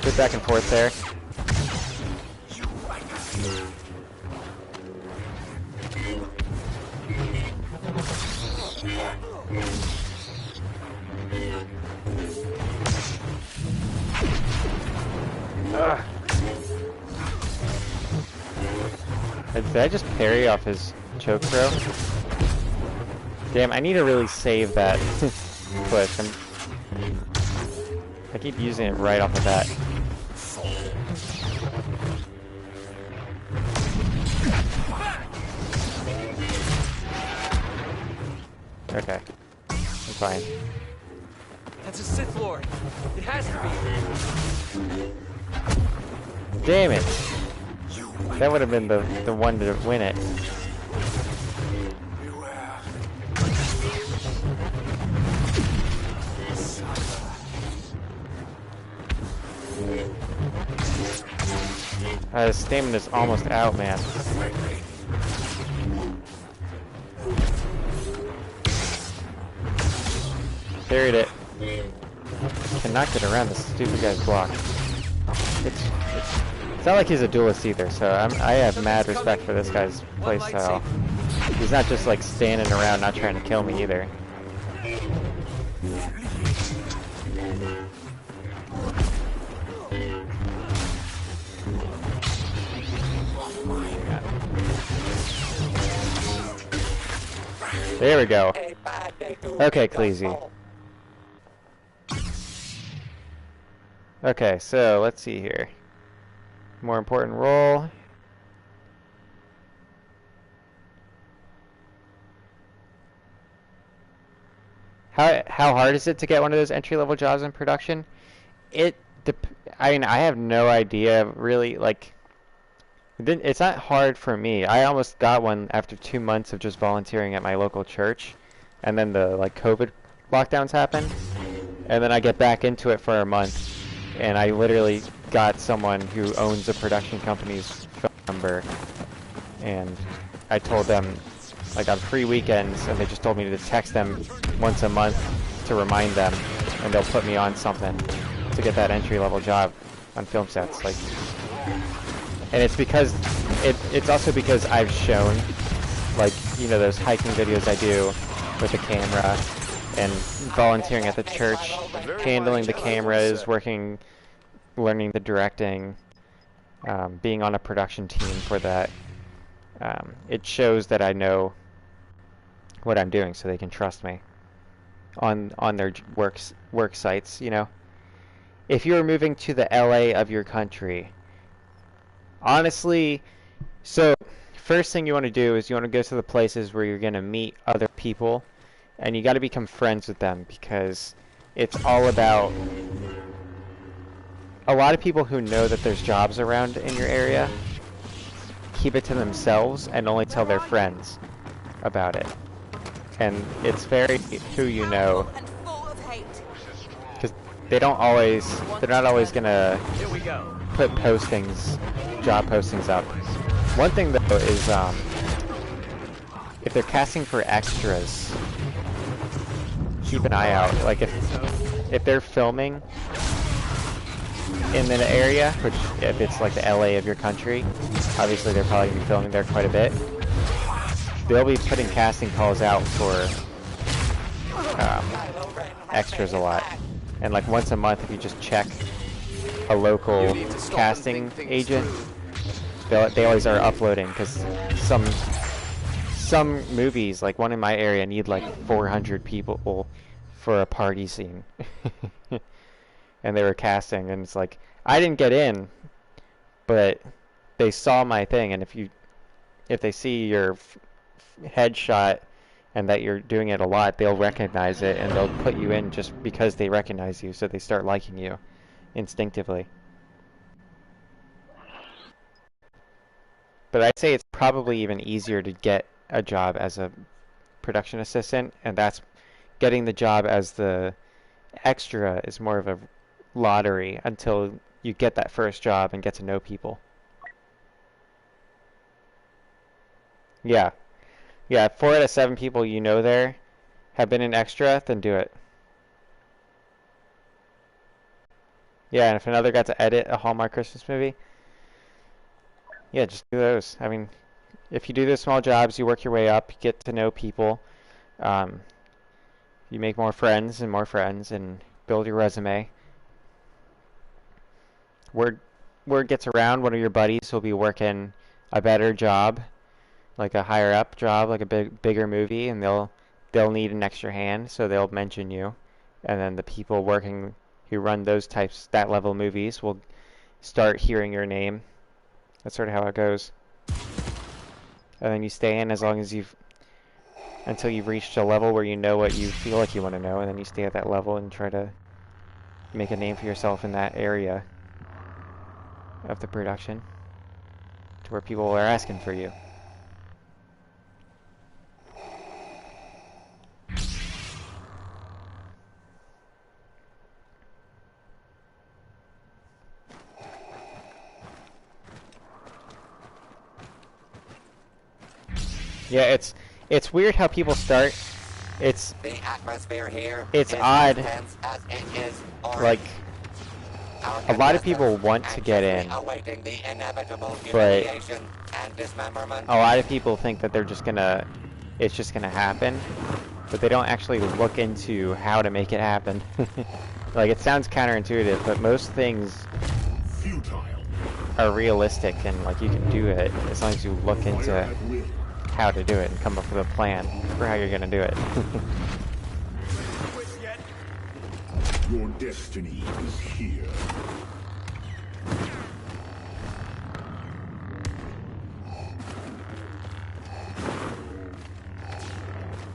Good back and forth there. Ugh. Did I just parry off his choke throw? Damn, I need to really save that push. I keep using it right off the bat. Okay. I'm fine. That's a Sith Lord. It has to be. Damn it! That would have been the one to win it. His stamina's almost out, man. Carried it. cannot get around this stupid guy's block. It's not like he's a duelist either, so I have mad respect for this guy's playstyle. He's not just like standing around not trying to kill me either. There we go. Okay, Cleasy. Okay, so let's see here. More important role. How hard is it to get one of those entry-level jobs in production? I mean, I have no idea really. Like, it's not hard for me. I almost got one after 2 months of just volunteering at my local church, and then the like COVID lockdowns happened, and then I get back into it for a month, and I literally got someone who owns a production company's phone number, and I told them like on free weekends, and they just told me to text them once a month to remind them, and they'll put me on something to get that entry-level job on film sets. Like, and it's because it's also because I've shown, like, you know, those hiking videos I do with the camera, and volunteering at the church, handling the cameras, learning the directing, being on a production team for that. It shows that I know what I'm doing, so they can trust me on their work sites. You know, if you were moving to the LA of your country, honestly, so first thing you want to do is you want to go to the places where you're going to meet other people, and you got to become friends with them, because it's all about a lot of people who know that there's jobs around in your area keep it to themselves and only tell their friends about it. And it's very who you know, because they're not always gonna put job postings up. One thing though is if they're casting for extras, keep an eye out. Like if they're filming in an area, which if it's like the LA of your country, obviously they're probably gonna be filming there quite a bit. They'll be putting casting calls out for extras a lot, and like once a month, if you just check a local casting agent, they always are uploading, because some movies, like one in my area, need like 400 people for a party scene, and they were casting, and it's like I didn't get in, but they saw my thing, and if they see your headshot and that you're doing it a lot, they'll recognize it and they'll put you in just because they recognize you, so they start liking you instinctively. But I'd say it's probably even easier to get a job as a production assistant, and that's getting the job as the extra is more of a lottery until you get that first job and get to know people. Yeah. Yeah, 4 out of 7 people you know there have been an extra, then do it. Yeah, and if another got to edit a Hallmark Christmas movie, yeah, just do those. I mean, if you do those small jobs, you work your way up, you get to know people, you make more friends, and build your resume. Word gets around, one of your buddies will be working a better job, like a higher up job, like a bigger movie, and they'll need an extra hand, so they'll mention you, and then the people working who run that level movies will start hearing your name. That's sort of how it goes. And then you stay in until you've reached a level where you know what you feel like you want to know, and then you stay at that level and try to make a name for yourself in that area of the production, to where people are asking for you. Yeah, it's weird how people start It's The atmosphere here it's is odd. as tense as it is Like, Our a lot of people contestants want to get in, anxiously awaiting the inevitable but humiliation and dismemberment. a lot of people think that they're just gonna, it's just gonna happen, but they don't actually look into how to make it happen. Like, it sounds counterintuitive, but most things Futile. are realistic, and like you can do it as long as you look Fire into at will. how to do it and come up with a plan for how you're gonna do it. Your destiny is here.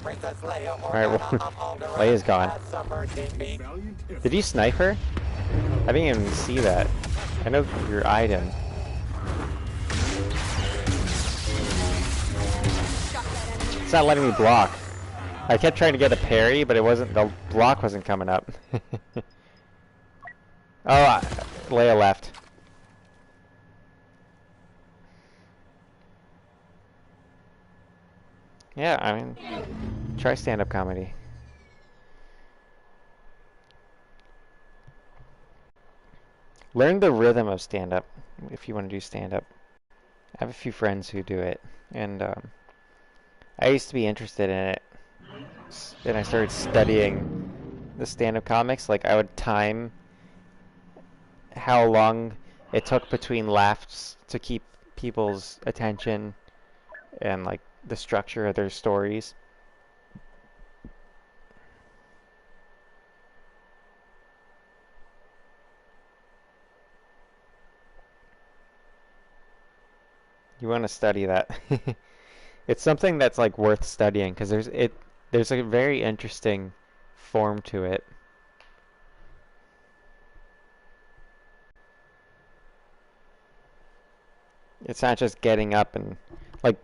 Princess Leia Alright, well, Leia's gone. Valiant effort. Did you snipe her? I didn't even see that. I know your item. It's not letting me block. I kept trying to get a parry, but it wasn't, the block wasn't coming up. Oh, Leia left. Yeah, I mean, try stand-up comedy. Learn the rhythm of stand-up if you want to do stand-up. I have a few friends who do it, and I used to be interested in it. Then I started studying the stand-up comics. Like, I would time how long it took between laughs to keep people's attention and like the structure of their stories. You want to study that. It's something that's like worth studying because there's a very interesting form to it. It's not just getting up and, like,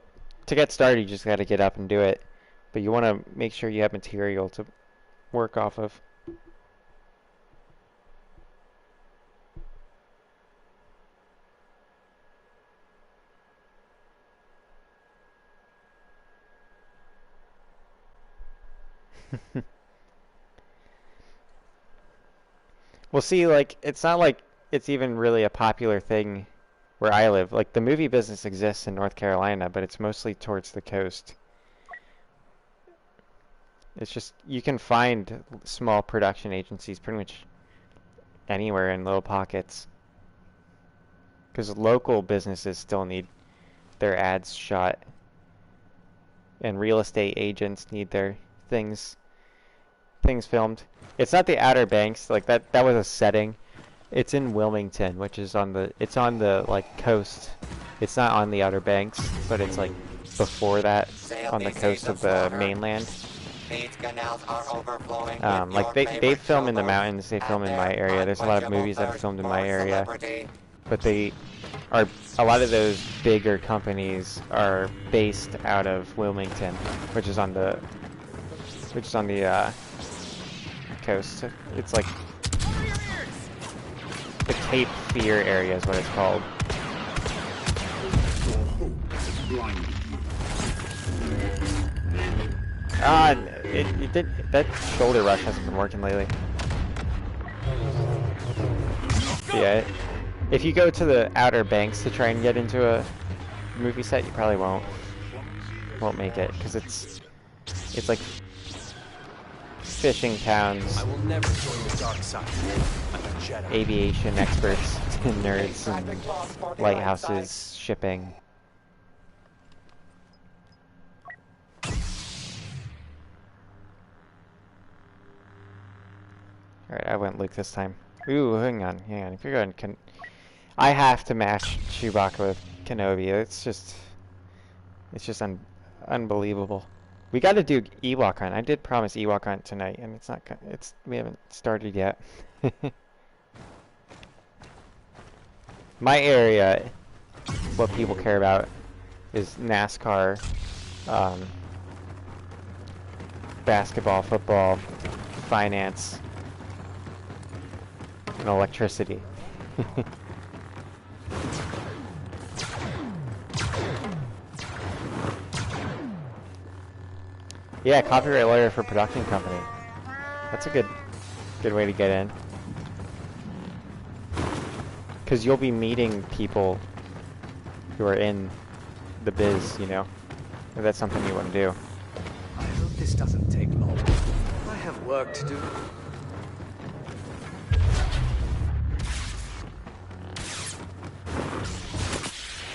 to get started you just got to get up and do it, but you want to make sure you have material to work off of. Well, see, like, it's not like it's even really a popular thing where I live. Like, the movie business exists in North Carolina, but it's mostly towards the coast. It's just, you can find small production agencies pretty much anywhere in little pockets. Because local businesses still need their ads shot. And real estate agents need their things filmed. It's not the Outer Banks, like that was a setting. It's in Wilmington, which is on the like coast. It's not on the Outer Banks, but it's like before that, on the coast of the mainland. Like they film in the mountains, they film in my area. There's a lot of movies that are filmed in my area, but a lot of those bigger companies are based out of Wilmington, which is on the coast. It's like the Cape Fear area is what it's called. It did, that shoulder rush hasn't been working lately. Yeah, if you go to the Outer Banks to try and get into a movie set, you probably won't make it, because it's like fishing towns, I will never join the dark side. I'm a Jedi. aviation experts, nerds, and lighthouses, shipping. Alright, I went Luke this time. Ooh, hang on. If you're going I have to match Chewbacca with Kenobi. It's just unbelievable. We got to do Ewok Hunt. I did promise Ewok Hunt tonight, and we haven't started yet. My area, what people care about is NASCAR, basketball, football, finance, and electricity. Yeah, copyright lawyer for production company. That's a good way to get in. Because you'll be meeting people who are in the biz, you know, if that's something you want to do. I hope this doesn't take long. I have work to do.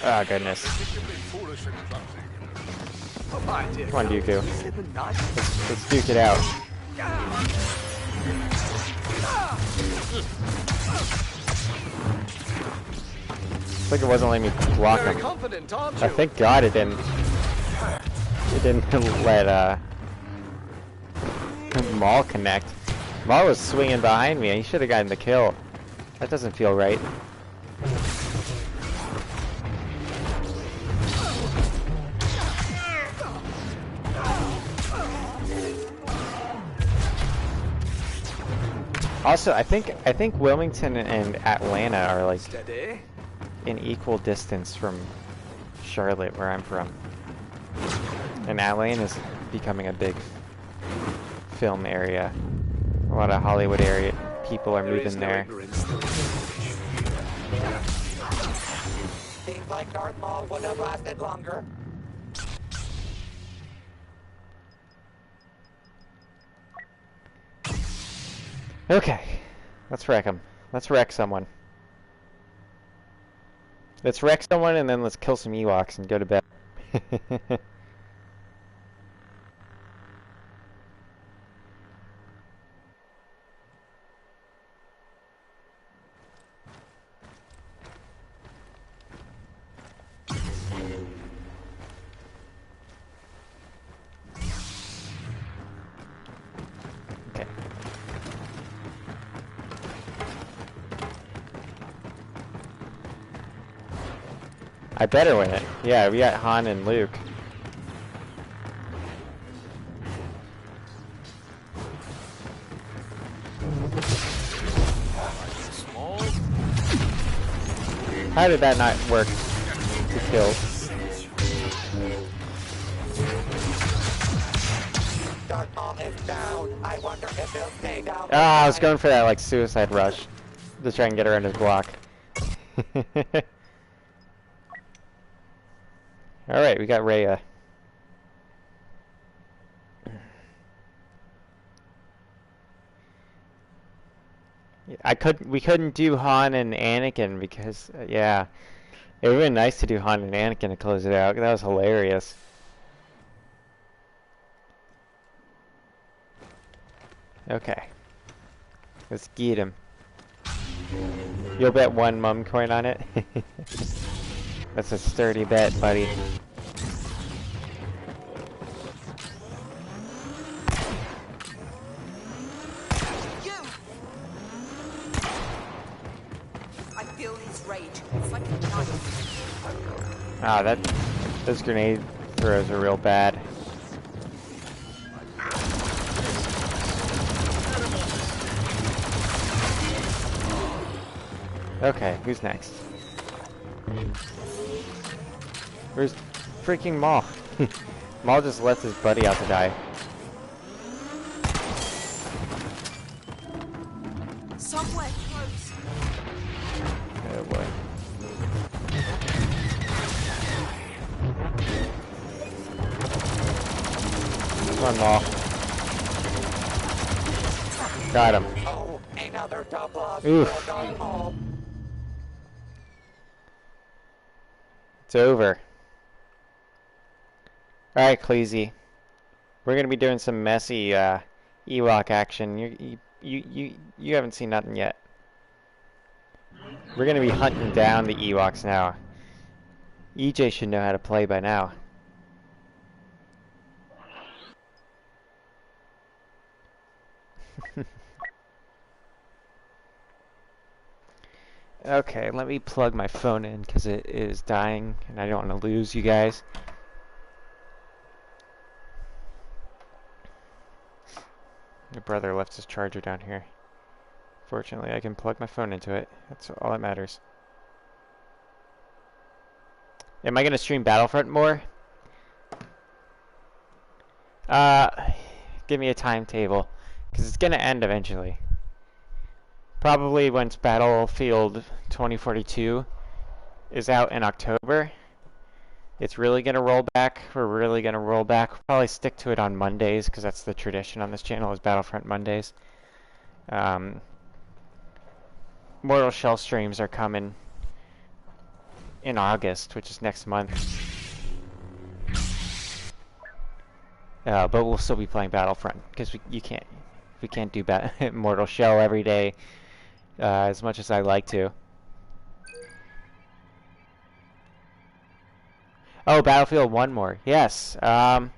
Oh, goodness. Oh, my dear. Come on, Dooku. Slipping nice. Let's duke it out. It's like it wasn't letting me block Very him. confident, aren't Oh, you? thank God it didn't. It didn't let Maul connect. Maul was swinging behind me. He should have gotten the kill. That doesn't feel right. Also, I think Wilmington and Atlanta are like Steady. in equal distance from Charlotte, where I'm from. And Atlanta is becoming a big film area. A lot of Hollywood area people are moving there. Seems like Darth Maul would have lasted longer. Okay, let's wreck them. Let's wreck someone. Let's wreck someone and then let's kill some Ewoks and go to bed. Okay. I better win it. Yeah, we got Han and Luke. How did that not work to kill? Darth Maul is down. I wonder if he'll stay down. Ah, I was going for that like suicide rush to try and get around his block. All right, we got Leia. We couldn't do Han and Anakin because yeah, it would have been nice to do Han and Anakin to close it out. That was hilarious. Okay, let's get him. You'll bet 1 mum coin on it. That's a sturdy bet, buddy. I feel his rage. It's like a knife. Ah, those grenade throws are real bad. Okay, who's next? Where's freaking Maul? Maul just lets his buddy out to die. Somewhere close. Oh boy. Come on, Maul. Got him. Oh, another top loss Oof. for Darth Maul. It's over. Alright, Cleezy. We're gonna be doing some messy Ewok action. You haven't seen nothing yet. We're gonna be hunting down the Ewoks now. EJ should know how to play by now. Okay, let me plug my phone in because it is dying and I don't want to lose you guys. My brother left his charger down here. Fortunately, I can plug my phone into it. That's all that matters. Am I going to stream Battlefront more? Give me a timetable, because it's gonna end eventually. Probably once Battlefield 2042 is out in October, it's really gonna roll back. We're really gonna roll back. We'll probably stick to it on Mondays, because that's the tradition on this channel, is Battlefront Mondays. Mortal Shell streams are coming in August, which is next month. But we'll still be playing Battlefront, because we can't do Mortal Shell every day as much as I like to. Oh, Battlefield 1 more. Yes. I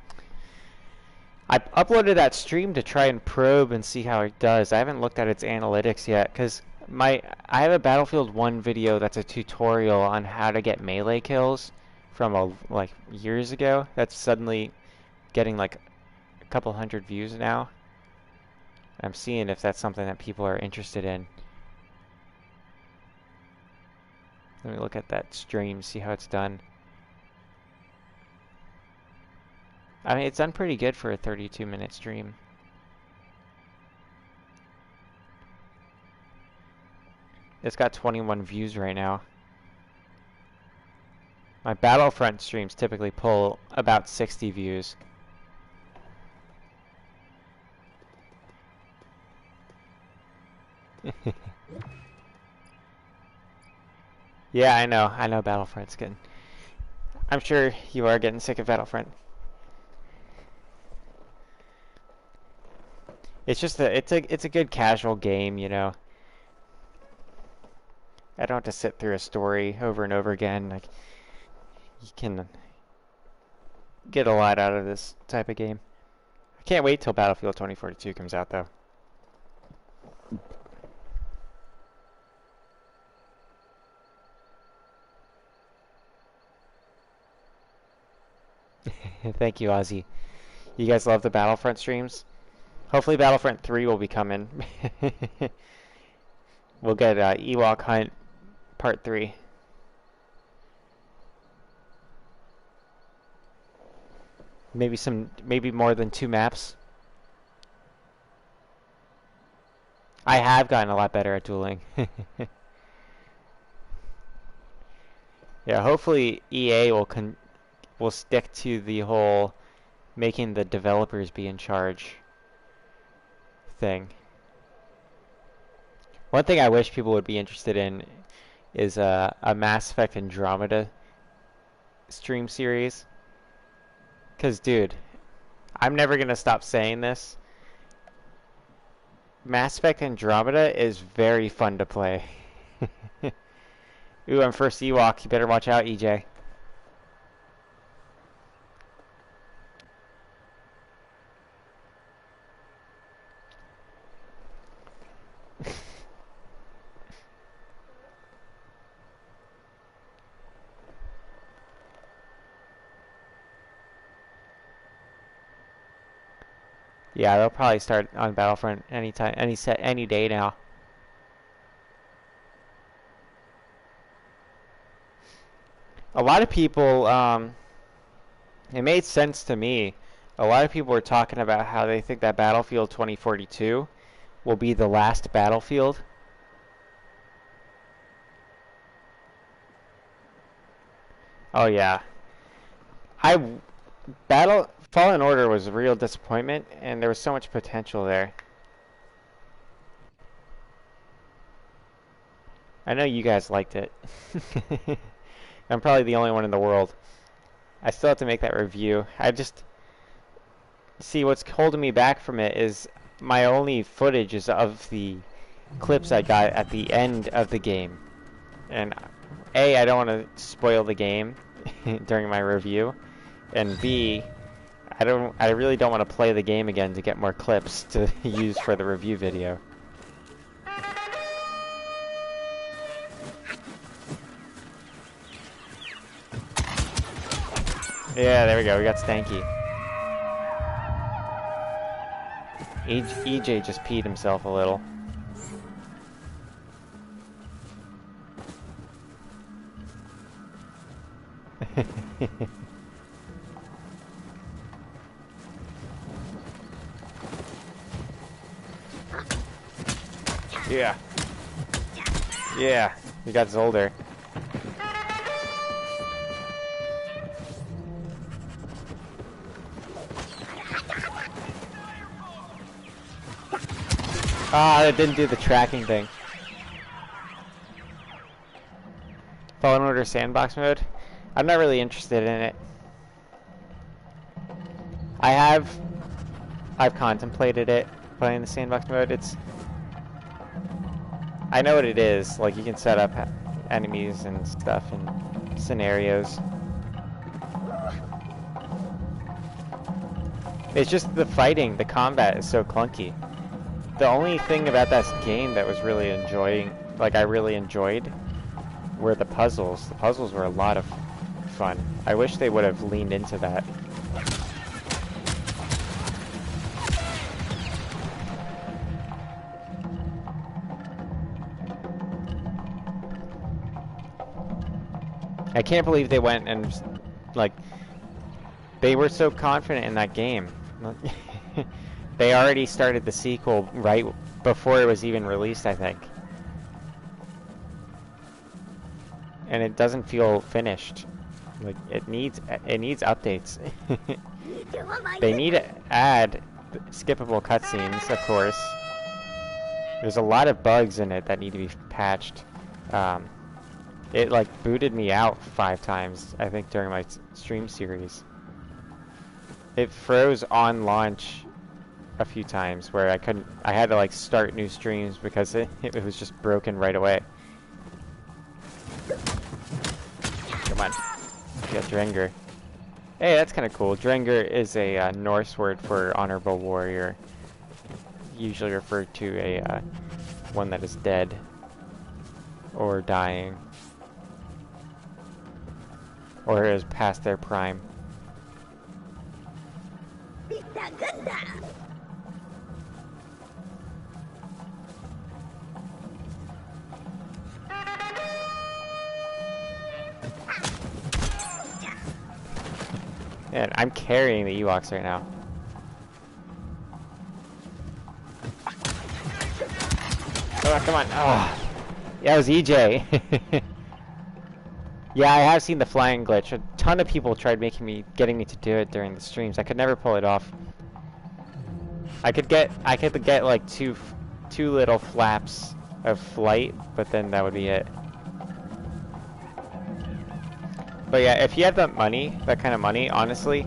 uploaded that stream to try and probe and see how it does. I haven't looked at its analytics yet, because I have a Battlefield 1 video that's a tutorial on how to get melee kills from like years ago. That's suddenly getting like a couple hundred views now. I'm seeing if that's something that people are interested in. Let me look at that stream, see how it's done. I mean, it's done pretty good for a 32-minute stream. It's got 21 views right now. My Battlefront streams typically pull about 60 views. Yeah, I know Battlefront's good. I'm sure you are getting sick of Battlefront. It's just it's a good casual game, you know. I don't have to sit through a story over and over again. Like, you can get a lot out of this type of game. I can't wait till Battlefield 2042 comes out, though. Thank you, Ozzy. You guys love the Battlefront streams? Hopefully Battlefront 3 will be coming. We'll get Ewok Hunt Part 3. Maybe more than 2 maps. I have gotten a lot better at dueling. Yeah, hopefully EA will stick to the whole making the developers be in charge thing. One thing I wish people would be interested in is a Mass Effect Andromeda stream series. Because, dude, I'm never going to stop saying this. Mass Effect Andromeda is very fun to play. Ooh, I'm first Ewok. You better watch out, EJ. Yeah, they'll probably start on Battlefront any day now. A lot of people, it made sense to me. A lot of people were talking about how they think that Battlefield 2042 will be the last Battlefield. Oh yeah. Fallen Order was a real disappointment, and there was so much potential there. I know you guys liked it. I'm probably the only one in the world. I still have to make that review. See, what's holding me back from it is my only footage is of the clips I got at the end of the game. And A, I don't want to spoil the game during my review. And B, I really don't want to play the game again to get more clips to use for the review video. Yeah, there we go. We got Stanky. EJ just peed himself a little. Yeah. Yeah. We got Zolder. Ah, it didn't do the tracking thing. Fallen Order sandbox mode? I'm not really interested in it. I've contemplated it, playing the sandbox mode. I know what it is. Like, you can set up enemies and stuff and scenarios. It's just the fighting, the combat is so clunky. The only thing about that game that was really I really enjoyed, were the puzzles. The puzzles were a lot of fun. I wish they would have leaned into that. I can't believe they went and, like, they were so confident in that game. They already started the sequel right before it was even released, I think. And it doesn't feel finished. Like, it needs updates. They need to add skippable cutscenes, of course. There's a lot of bugs in it that need to be patched. It like booted me out 5 times, I think, during my stream series. It froze on launch a few times where I had to like start new streams because it was just broken right away. Come on. We got Drenger. Hey, that's kind of cool. Drenger is a Norse word for honorable warrior. Usually referred to a one that is dead or dying or is past their prime. Man, I'm carrying the Ewoks right now. Oh, come on. Oh. Yeah, it was EJ. Yeah, I have seen the flying glitch. A ton of people tried getting me to do it during the streams. I could never pull it off. I could get like two little flaps of flight, but then that would be it. But yeah, if you have that money, that kind of money, honestly,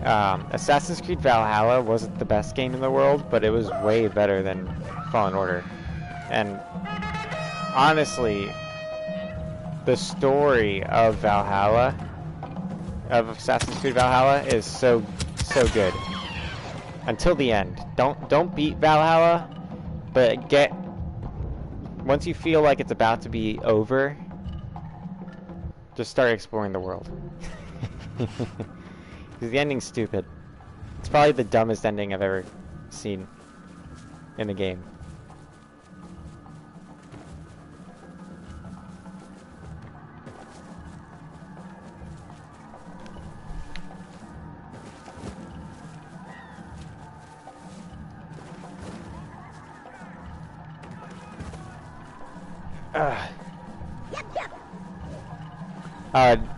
Assassin's Creed Valhalla wasn't the best game in the world, but it was way better than Fallen Order. And honestly, the story of Valhalla, of Assassin's Creed Valhalla, is so good. Until the end. Don't beat Valhalla, but once you feel like it's about to be over, just start exploring the world. Because the ending's stupid. It's probably the dumbest ending I've ever seen in a game.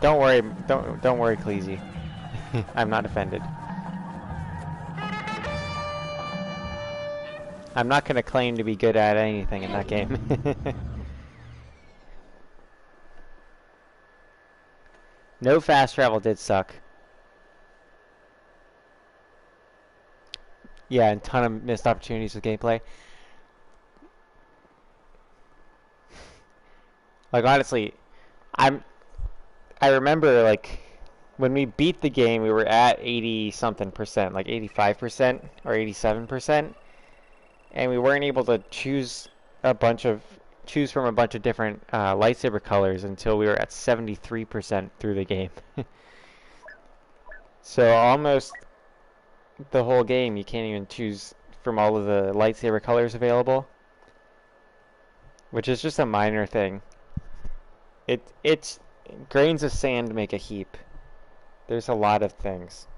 Don't worry, Cleezy. I'm not offended. I'm not gonna claim to be good at anything in that game. No fast travel did suck. Yeah, and a ton of missed opportunities with gameplay. Like, honestly, I remember, like, when we beat the game, we were at 80-something%, like 85% or 87%, and we weren't able to choose from a bunch of different lightsaber colors until we were at 73% through the game. So almost the whole game, you can't even choose from all of the lightsaber colors available, which is just a minor thing. It's grains of sand make a heap. There's a lot of things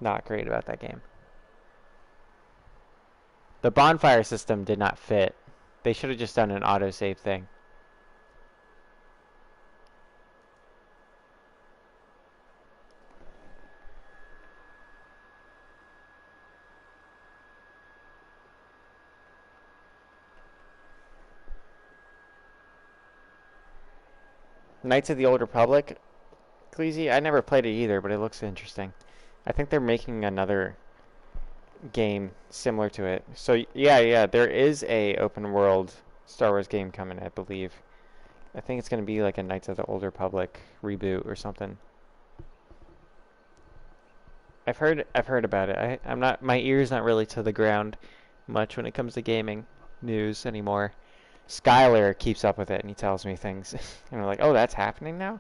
not great about that game. The bonfire system did not fit. They should have just done an autosave thing. Knights of the Old Republic, Cleasy, I never played it either, but it looks interesting. I think they're making another game similar to it. So yeah, there is a open world Star Wars game coming, I believe. I think it's going to be like a Knights of the Old Republic reboot or something. I've heard about it. I'm not, my ear's not really to the ground much when it comes to gaming news anymore. Skylar keeps up with it and he tells me things. And we're like, oh, that's happening now?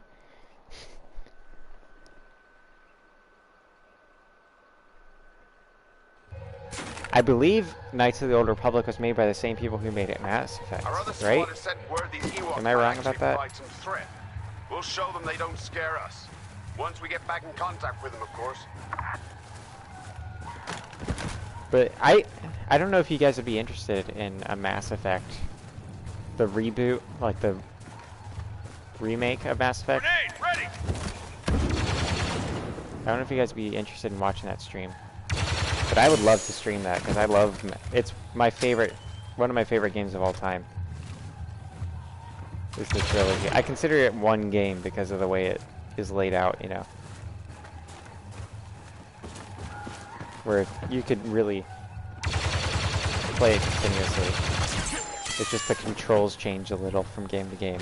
I believe Knights of the Old Republic was made by the same people who made it Mass Effect, right? Am I wrong about that? We'll show them they don't scare us. Once we get back in contact with them, of course. But I don't know if you guys would be interested in a Mass Effect, the reboot, like the remake of Mass Effect. Grenade, ready. I don't know if you guys would be interested in watching that stream. But I would love to stream that because I love it's my favorite, one of my favorite games of all time. Is the trilogy. I consider it one game because of the way it is laid out, you know. Where you could really play it continuously. It's just the controls change a little from game to game.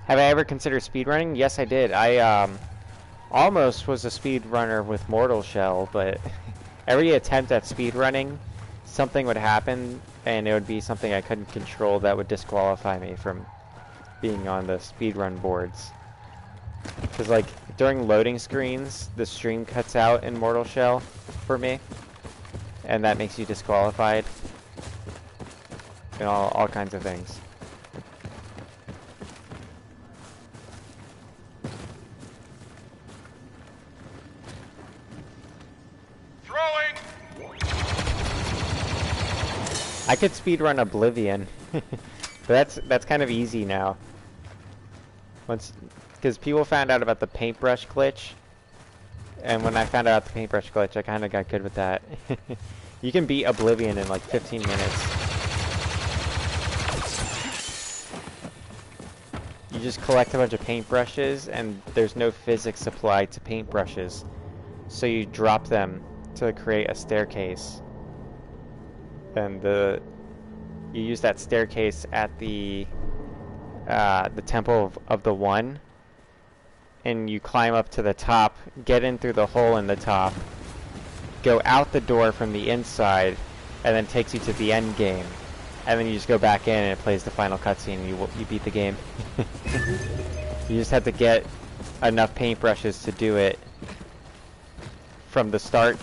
Have I ever considered speedrunning? Yes, I did. I almost was a speedrunner with Mortal Shell, but every attempt at speedrunning, something would happen, and it would be something I couldn't control that would disqualify me from being on the speedrun boards. Because, like, during loading screens, the stream cuts out in Mortal Shell for me, and that makes you disqualified, and all kinds of things. I could speedrun Oblivion, but that's kind of easy now. Because people found out about the paintbrush glitch, and when I found out the paintbrush glitch, I kind of got good with that. You can beat Oblivion in like 15 minutes. You just collect a bunch of paintbrushes, and there's no physics applied to paintbrushes, so you drop them to create a staircase. And you use that staircase at the Temple of the One, and you climb up to the top, get in through the hole in the top, go out the door from the inside, and then takes you to the end game. And then you just go back in and it plays the final cutscene and you beat the game. You just have to get enough paintbrushes to do it from the start,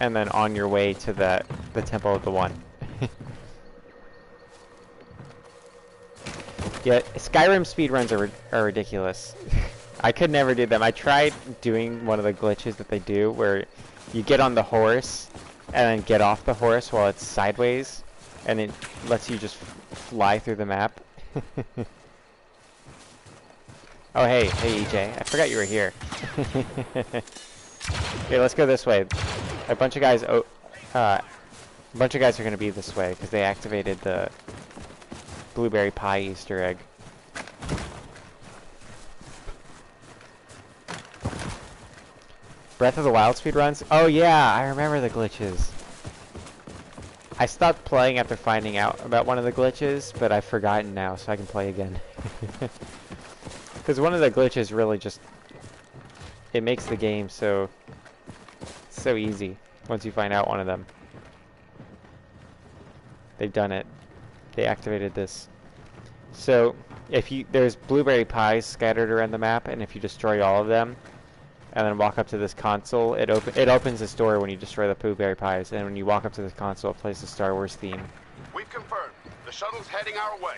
and then on your way to the Temple of the One. Yeah, Skyrim speedruns are ridiculous. I could never do them. I tried doing one of the glitches that they do where you get on the horse and then get off the horse while it's sideways, and it lets you just fly through the map. Oh hey EJ, I forgot you were here. Okay, let's go this way. A bunch of guys are going to be this way because they activated the blueberry pie Easter egg. Breath of the Wild speedruns? Oh yeah, I remember the glitches. I stopped playing after finding out about one of the glitches, but I've forgotten now, so I can play again. Because one of the glitches really just... it makes the game so easy once you find out one of them. They've done it. They activated this. So, there's blueberry pies scattered around the map, and if you destroy all of them, and then walk up to this console, it opens this door when you destroy the blueberry pies, and when you walk up to this console, it plays the Star Wars theme. We've confirmed. The shuttle's heading our way.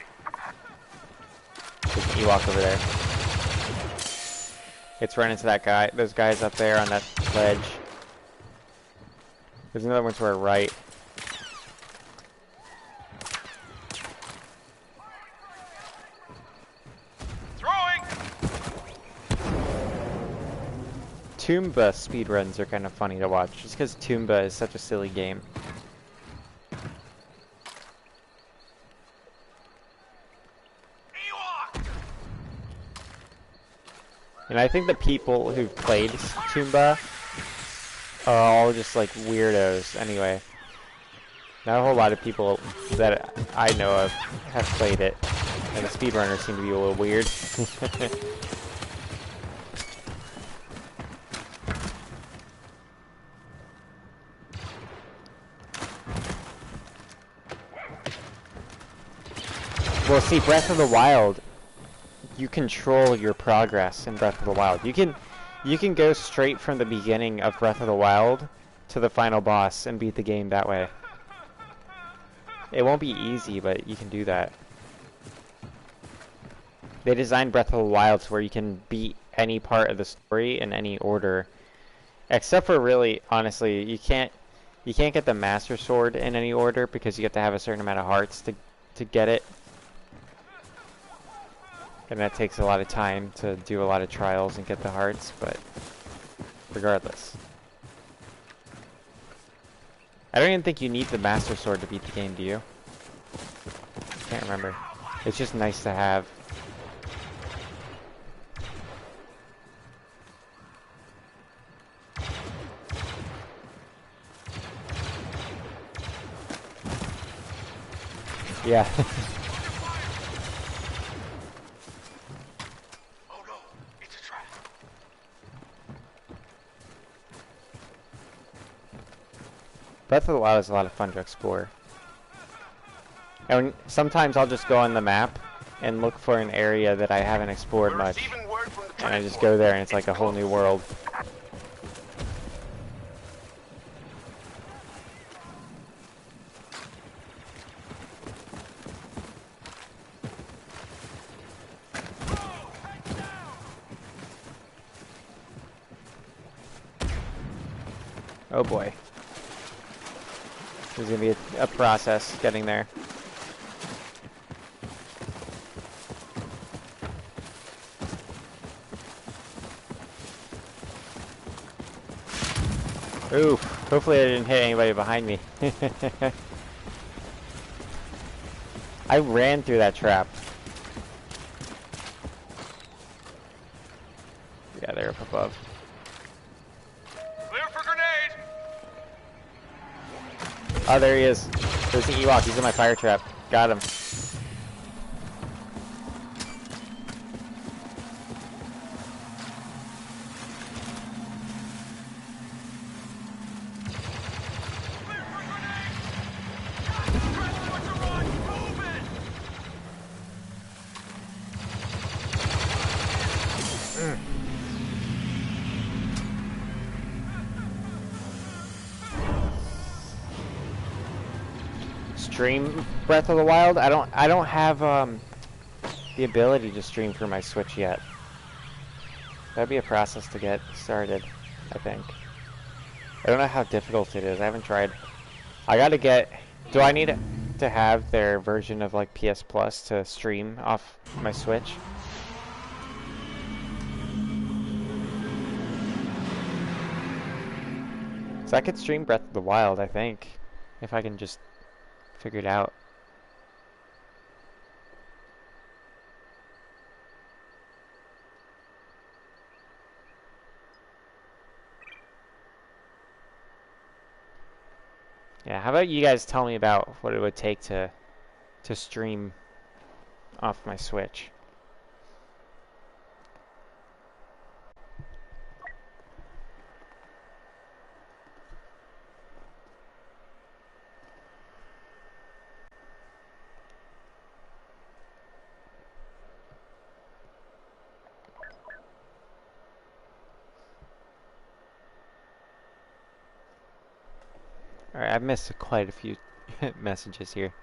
There's an Ewok over there. It's running into that guy. Those guys up there on that ledge. There's another one to our right. Throwing! Toomba speedruns are kind of funny to watch, just because Toomba is such a silly game. Ewok! And I think the people who've played Toomba are all just like weirdos anyway. Not a whole lot of people that I know of have played it, and the speedrunners seem to be a little weird. Well, see, Breath of the Wild, you control your progress in Breath of the Wild. You can go straight from the beginning of Breath of the Wild to the final boss and beat the game that way. It won't be easy, but you can do that. They designed Breath of the Wild to where you can beat any part of the story in any order, except for, really, honestly, you can't get the Master Sword in any order because you have to have a certain amount of hearts to get it. And that takes a lot of time to do a lot of trials and get the hearts, but regardless. I don't even think you need the Master Sword to beat the game, do you? Can't remember. It's just nice to have. Yeah. Breath of the Wild is a lot of fun to explore. And sometimes I'll just go on the map and look for an area that I haven't explored much. And I just go there and it's like a whole new world. Oh boy. There's gonna be a process getting there. Oof. Hopefully I didn't hit anybody behind me. I ran through that trap. Yeah, they're up above. Clear for grenade! Oh, there he is. There's the Ewok. He's in my fire trap. Got him. Stream Breath of the Wild. I don't have the ability to stream through my Switch yet. That'd be a process to get started, I think. I don't know how difficult it is. I haven't tried. I gotta get. Do I need to have their version of like PS Plus to stream off my Switch? So I could stream Breath of the Wild, I think, if I can just figure it out. Yeah, how about you guys tell me about what it would take to stream off my Switch? Alright, I've missed quite a few messages here.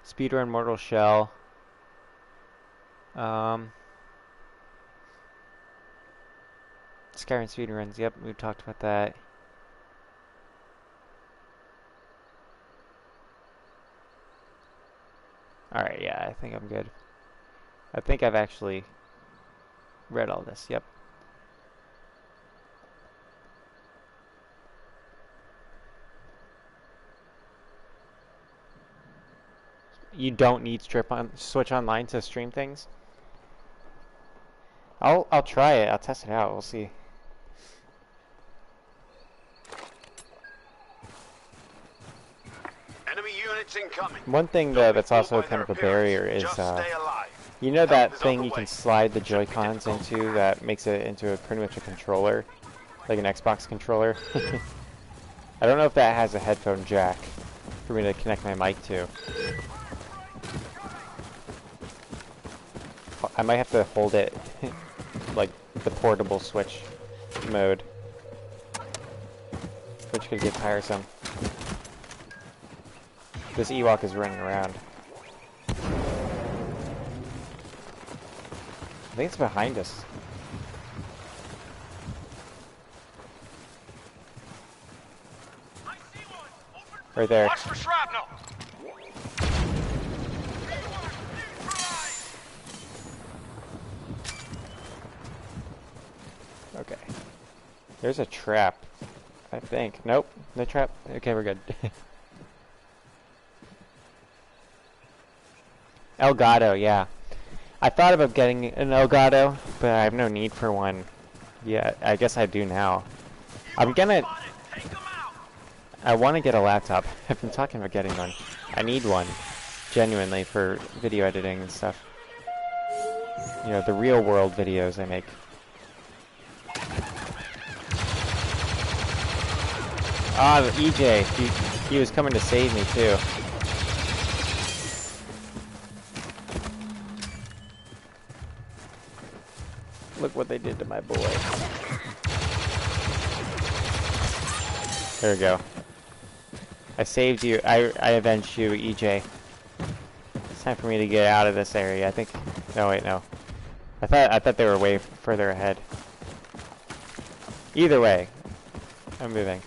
Speedrun Mortal Shell. Skyrim speedruns, yep, we talked about that. Alright, yeah, I think I'm good. I think I've actually read all this, yep. You don't need Switch Online to stream things? I'll try it. I'll test it out. We'll see. Enemy units incoming. One thing though that's also kind of a barrier is you know that thing you can slide the Joy-Cons into that makes it into pretty much a controller, like an Xbox controller. I don't know if that has a headphone jack for me to connect my mic to. I might have to hold it like the portable Switch mode, which could get tiresome. This Ewok is running around. I think it's behind us. Right there. Watch for shrapnel. Okay. There's a trap, I think. Nope, no trap. Okay, we're good. Elgato, yeah. I thought about getting an Elgato, but I have no need for one. Yeah, I guess I do now. I want to get a laptop. I've been talking about getting one. I need one, genuinely, for video editing and stuff. You know, the real world videos I make. Ah, the EJ. He was coming to save me, too. Look what they did to my boy. There we go. I saved you. I avenged you, EJ. It's time for me to get out of this area. I think... No, wait, no. I thought they were way further ahead. Either way, I'm moving.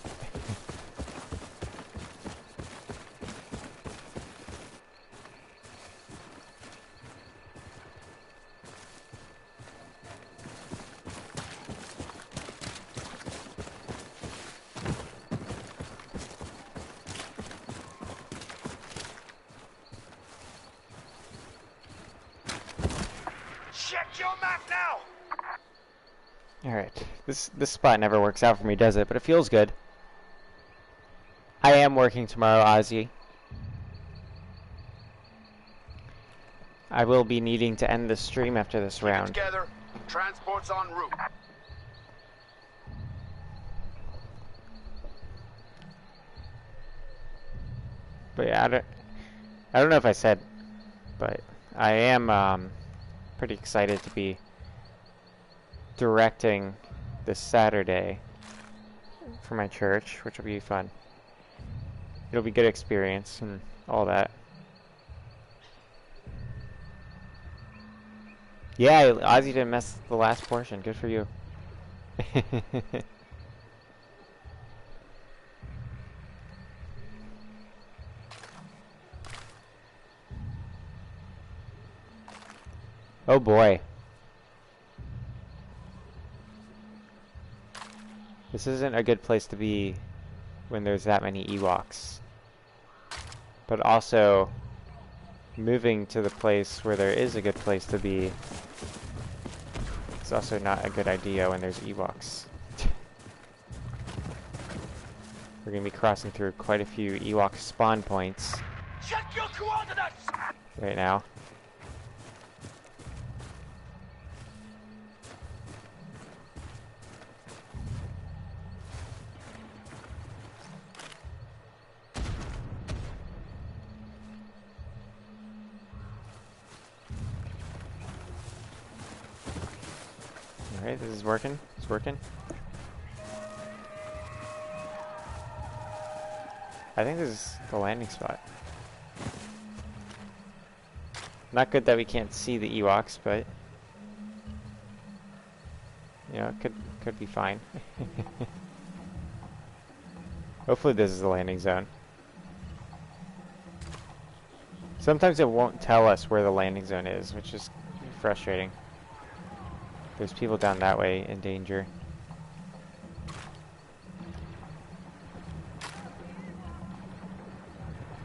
Alright, this spot never works out for me, does it? But it feels good. I am working tomorrow, Ozzy. I will be needing to end the stream after this round. Together, transport's en route. But yeah, I don't know if I said, but I am pretty excited to be directing this Saturday for my church, which will be fun. It'll be good experience and all that. Yeah, Ozzy didn't mess the last portion. Good for you. Oh boy. This isn't a good place to be when there's that many Ewoks. But also, moving to the place where there is a good place to be is also not a good idea when there's Ewoks. We're going to be crossing through quite a few Ewok spawn points Check your coordinates. right now. Alright, this is working. It's working. I think this is the landing spot. Not good that we can't see the Ewoks, but you know, it could be fine. Hopefully this is the landing zone. Sometimes it won't tell us where the landing zone is, which is frustrating. There's people down that way in danger.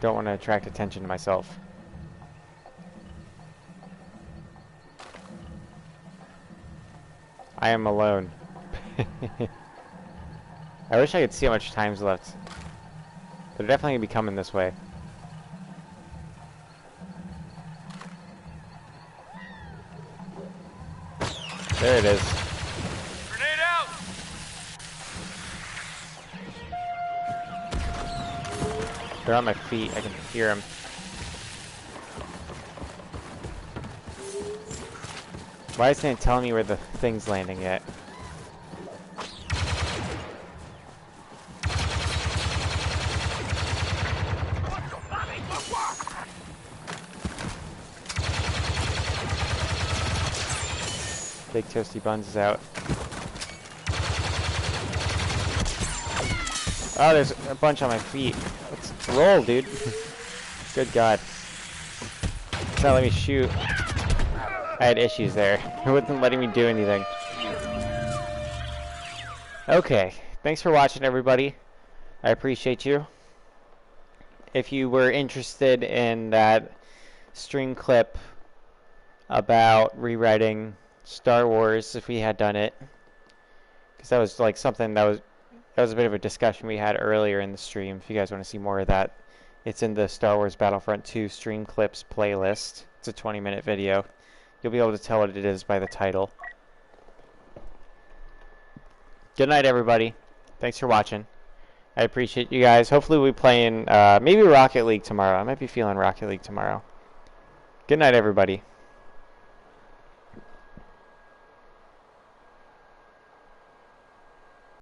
Don't want to attract attention to myself. I am alone. I wish I could see how much time's left. They're definitely gonna be coming this way. There it is. Grenade out! They're on my feet. I can hear them. Why isn't it telling me where the thing's landing yet? Big Toasty Buns is out. Oh, there's a bunch on my feet. Let's roll, dude. Good God. It's not letting me shoot. I had issues there. It wasn't letting me do anything. Okay. Thanks for watching, everybody. I appreciate you. If you were interested in that stream clip about rewriting Star Wars, if we had done it, because that was like something that was a bit of a discussion we had earlier in the stream. If you guys want to see more of that, it's in the Star Wars Battlefront 2 stream clips playlist. It's a 20-minute video. You'll be able to tell what it is by the title. Good night, everybody. Thanks for watching. I appreciate you guys. Hopefully we'll be playing maybe Rocket League tomorrow. I might be feeling Rocket League tomorrow. Good night, everybody.